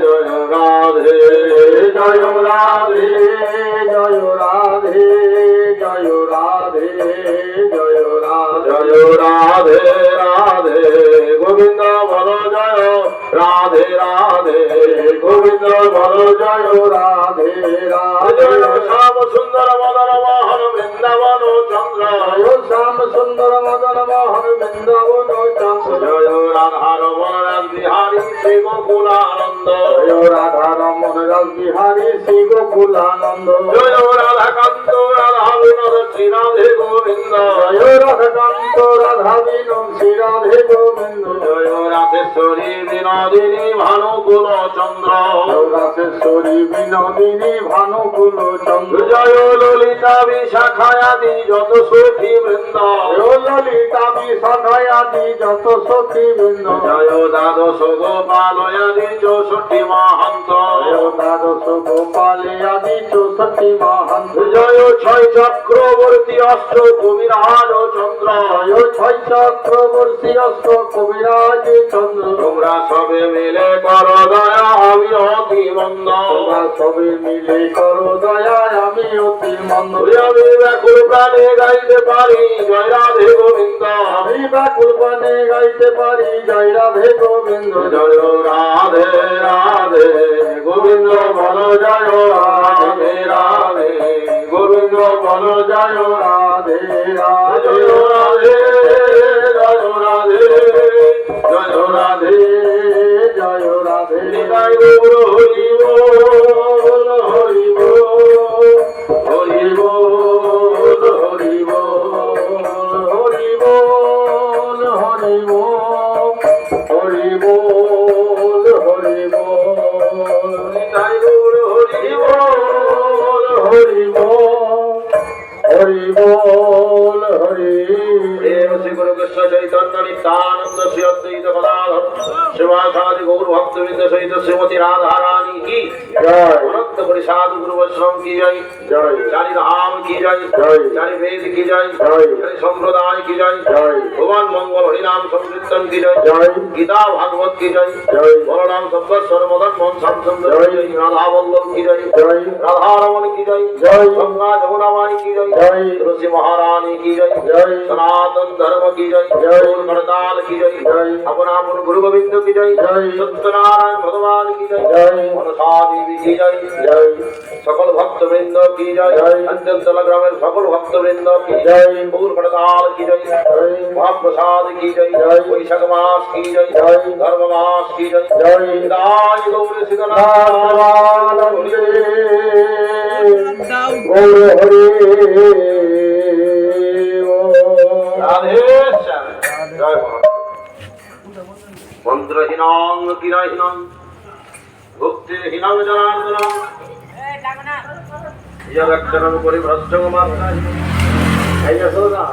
জয় রাধে জয় রাধে জয় রাধে জয় রাধে জয় রাধে। জয় রাধে রাধে গোবিন্দ বল জয় রাধে রাধে গোবিন্দ বল জয় রাধে জয় রাধে। শ্যাম সুন্দর মদন মোহন বৃন্দাবন চন্দ্র, জয় শ্যাম সুন্দর মদন মোহন বৃন্দাবন চন্দ্র। জয় রাধা রমণ বিহারী শ্রী গোকুলানন্দ, জয় রাধা রমন রাস বিহারী শ্রী গোকুলানন্দ। জয় রাধাকান্ত রাধা বিনোদ শ্রী রাধে গোবিন্দ, জয় রাধাকান্ত রাধা বিনোদ শ্রী রাধে গোবিন্দ। জয় রাধেশ্বরী বিনোদিনী ভানুকুল চন্দ্র, রাসেশ্বরী বিনোদিনী ভানুকুল চন্দ্র। জয় ললিতা বিশাখায়াদি যত সখী বৃন্দ, জয় ললিতা বিশাখায়াদি যত সখী বৃন্দ। জয় দ্বাদশ গোপালয়াদি 64 মহান্ত, জয় দ্বাদশ গোপালয়াদি 64 মহান্ত। জয় ছয় চক্রবর্তী অষ্ট কবিরাজ চন্দ্র, জয় ছয় চক্রবর্তী অষ্ট কবিরাজ চন্দ্র। তোমরা সবে মিলে কর দয়া আমি অতি মন্দ, তোমরা সবে মিলে করো দয়া আমি অতি মন্দ। আমি ব্যাকুল প্রাণে গাইতে পারি জয় রাধে গোবিন্দ, আমি ব্যাকুল প্রাণে গাইতে পারি জয় রাধে গোবিন্দ। জয় রাধে রাধে গোবিন্দ বল জয় রাধে রাধে গোবিন্দ বল জয় রাধে রাধে জয় রাধে জয় রাধে জয় রাধে জয় রাধে। নিতাই গৌর হরি বল হরি বল হরি বল হরি বল হরি বল হরি বল হরি বল হরি বল। নিতাই গৌর হরি বল হরি বল হরি বল হরি। দেব শ্রী গুরু কৃষ্ণ চৈতন্য নিত্যানন্দ শ্রী অদ্বৈত গদাধর শিবাসাদি গৌর ভক্তবৃন্দ সহিত শ্রীমতী রাধা রানী কি জয়। অনন্ত परिषद गुरु वैष्णव की जय জয় चारि धाम की जय जय चारि वेद की जय जय चारि संप्रदाय की जय जय भगवान मंगल हरिनाम संकीर्तन की जय जय गीता भागवत की जय जय बलराम सब्बस्वर मदन मोहन श्याम सुंदर की जय राधा वल्लभ की जय जय राधा रमन की जय जय गंगा जमुना माई की जय जय तुलसी महारानी की जय जय सनातन धर्म की जय जय हड़ताल की जय जय अपना गुरु गोविंद की जय जय सत्यनारायण भगवान की जय जय मनसा देवी की जय जय सकल भक्त वृंद की जय जय। अंचल ग्रामेर सकल भक्त वृंद की जय। पूर्ण हड़ताल की जय जय महाप्रसाद की जय जय। वैशाख मास की जय जय। धर्म मास की जय जय दाय गौर सिद्धनाथ नारायणवंदे गौर हरे राधे श्याम जय मंत्रहीनां किराहीनां भक्तिहीनां जनार्दनां यदक्षरं परिभ्रष्टं मात्राहि ऐ यशोदा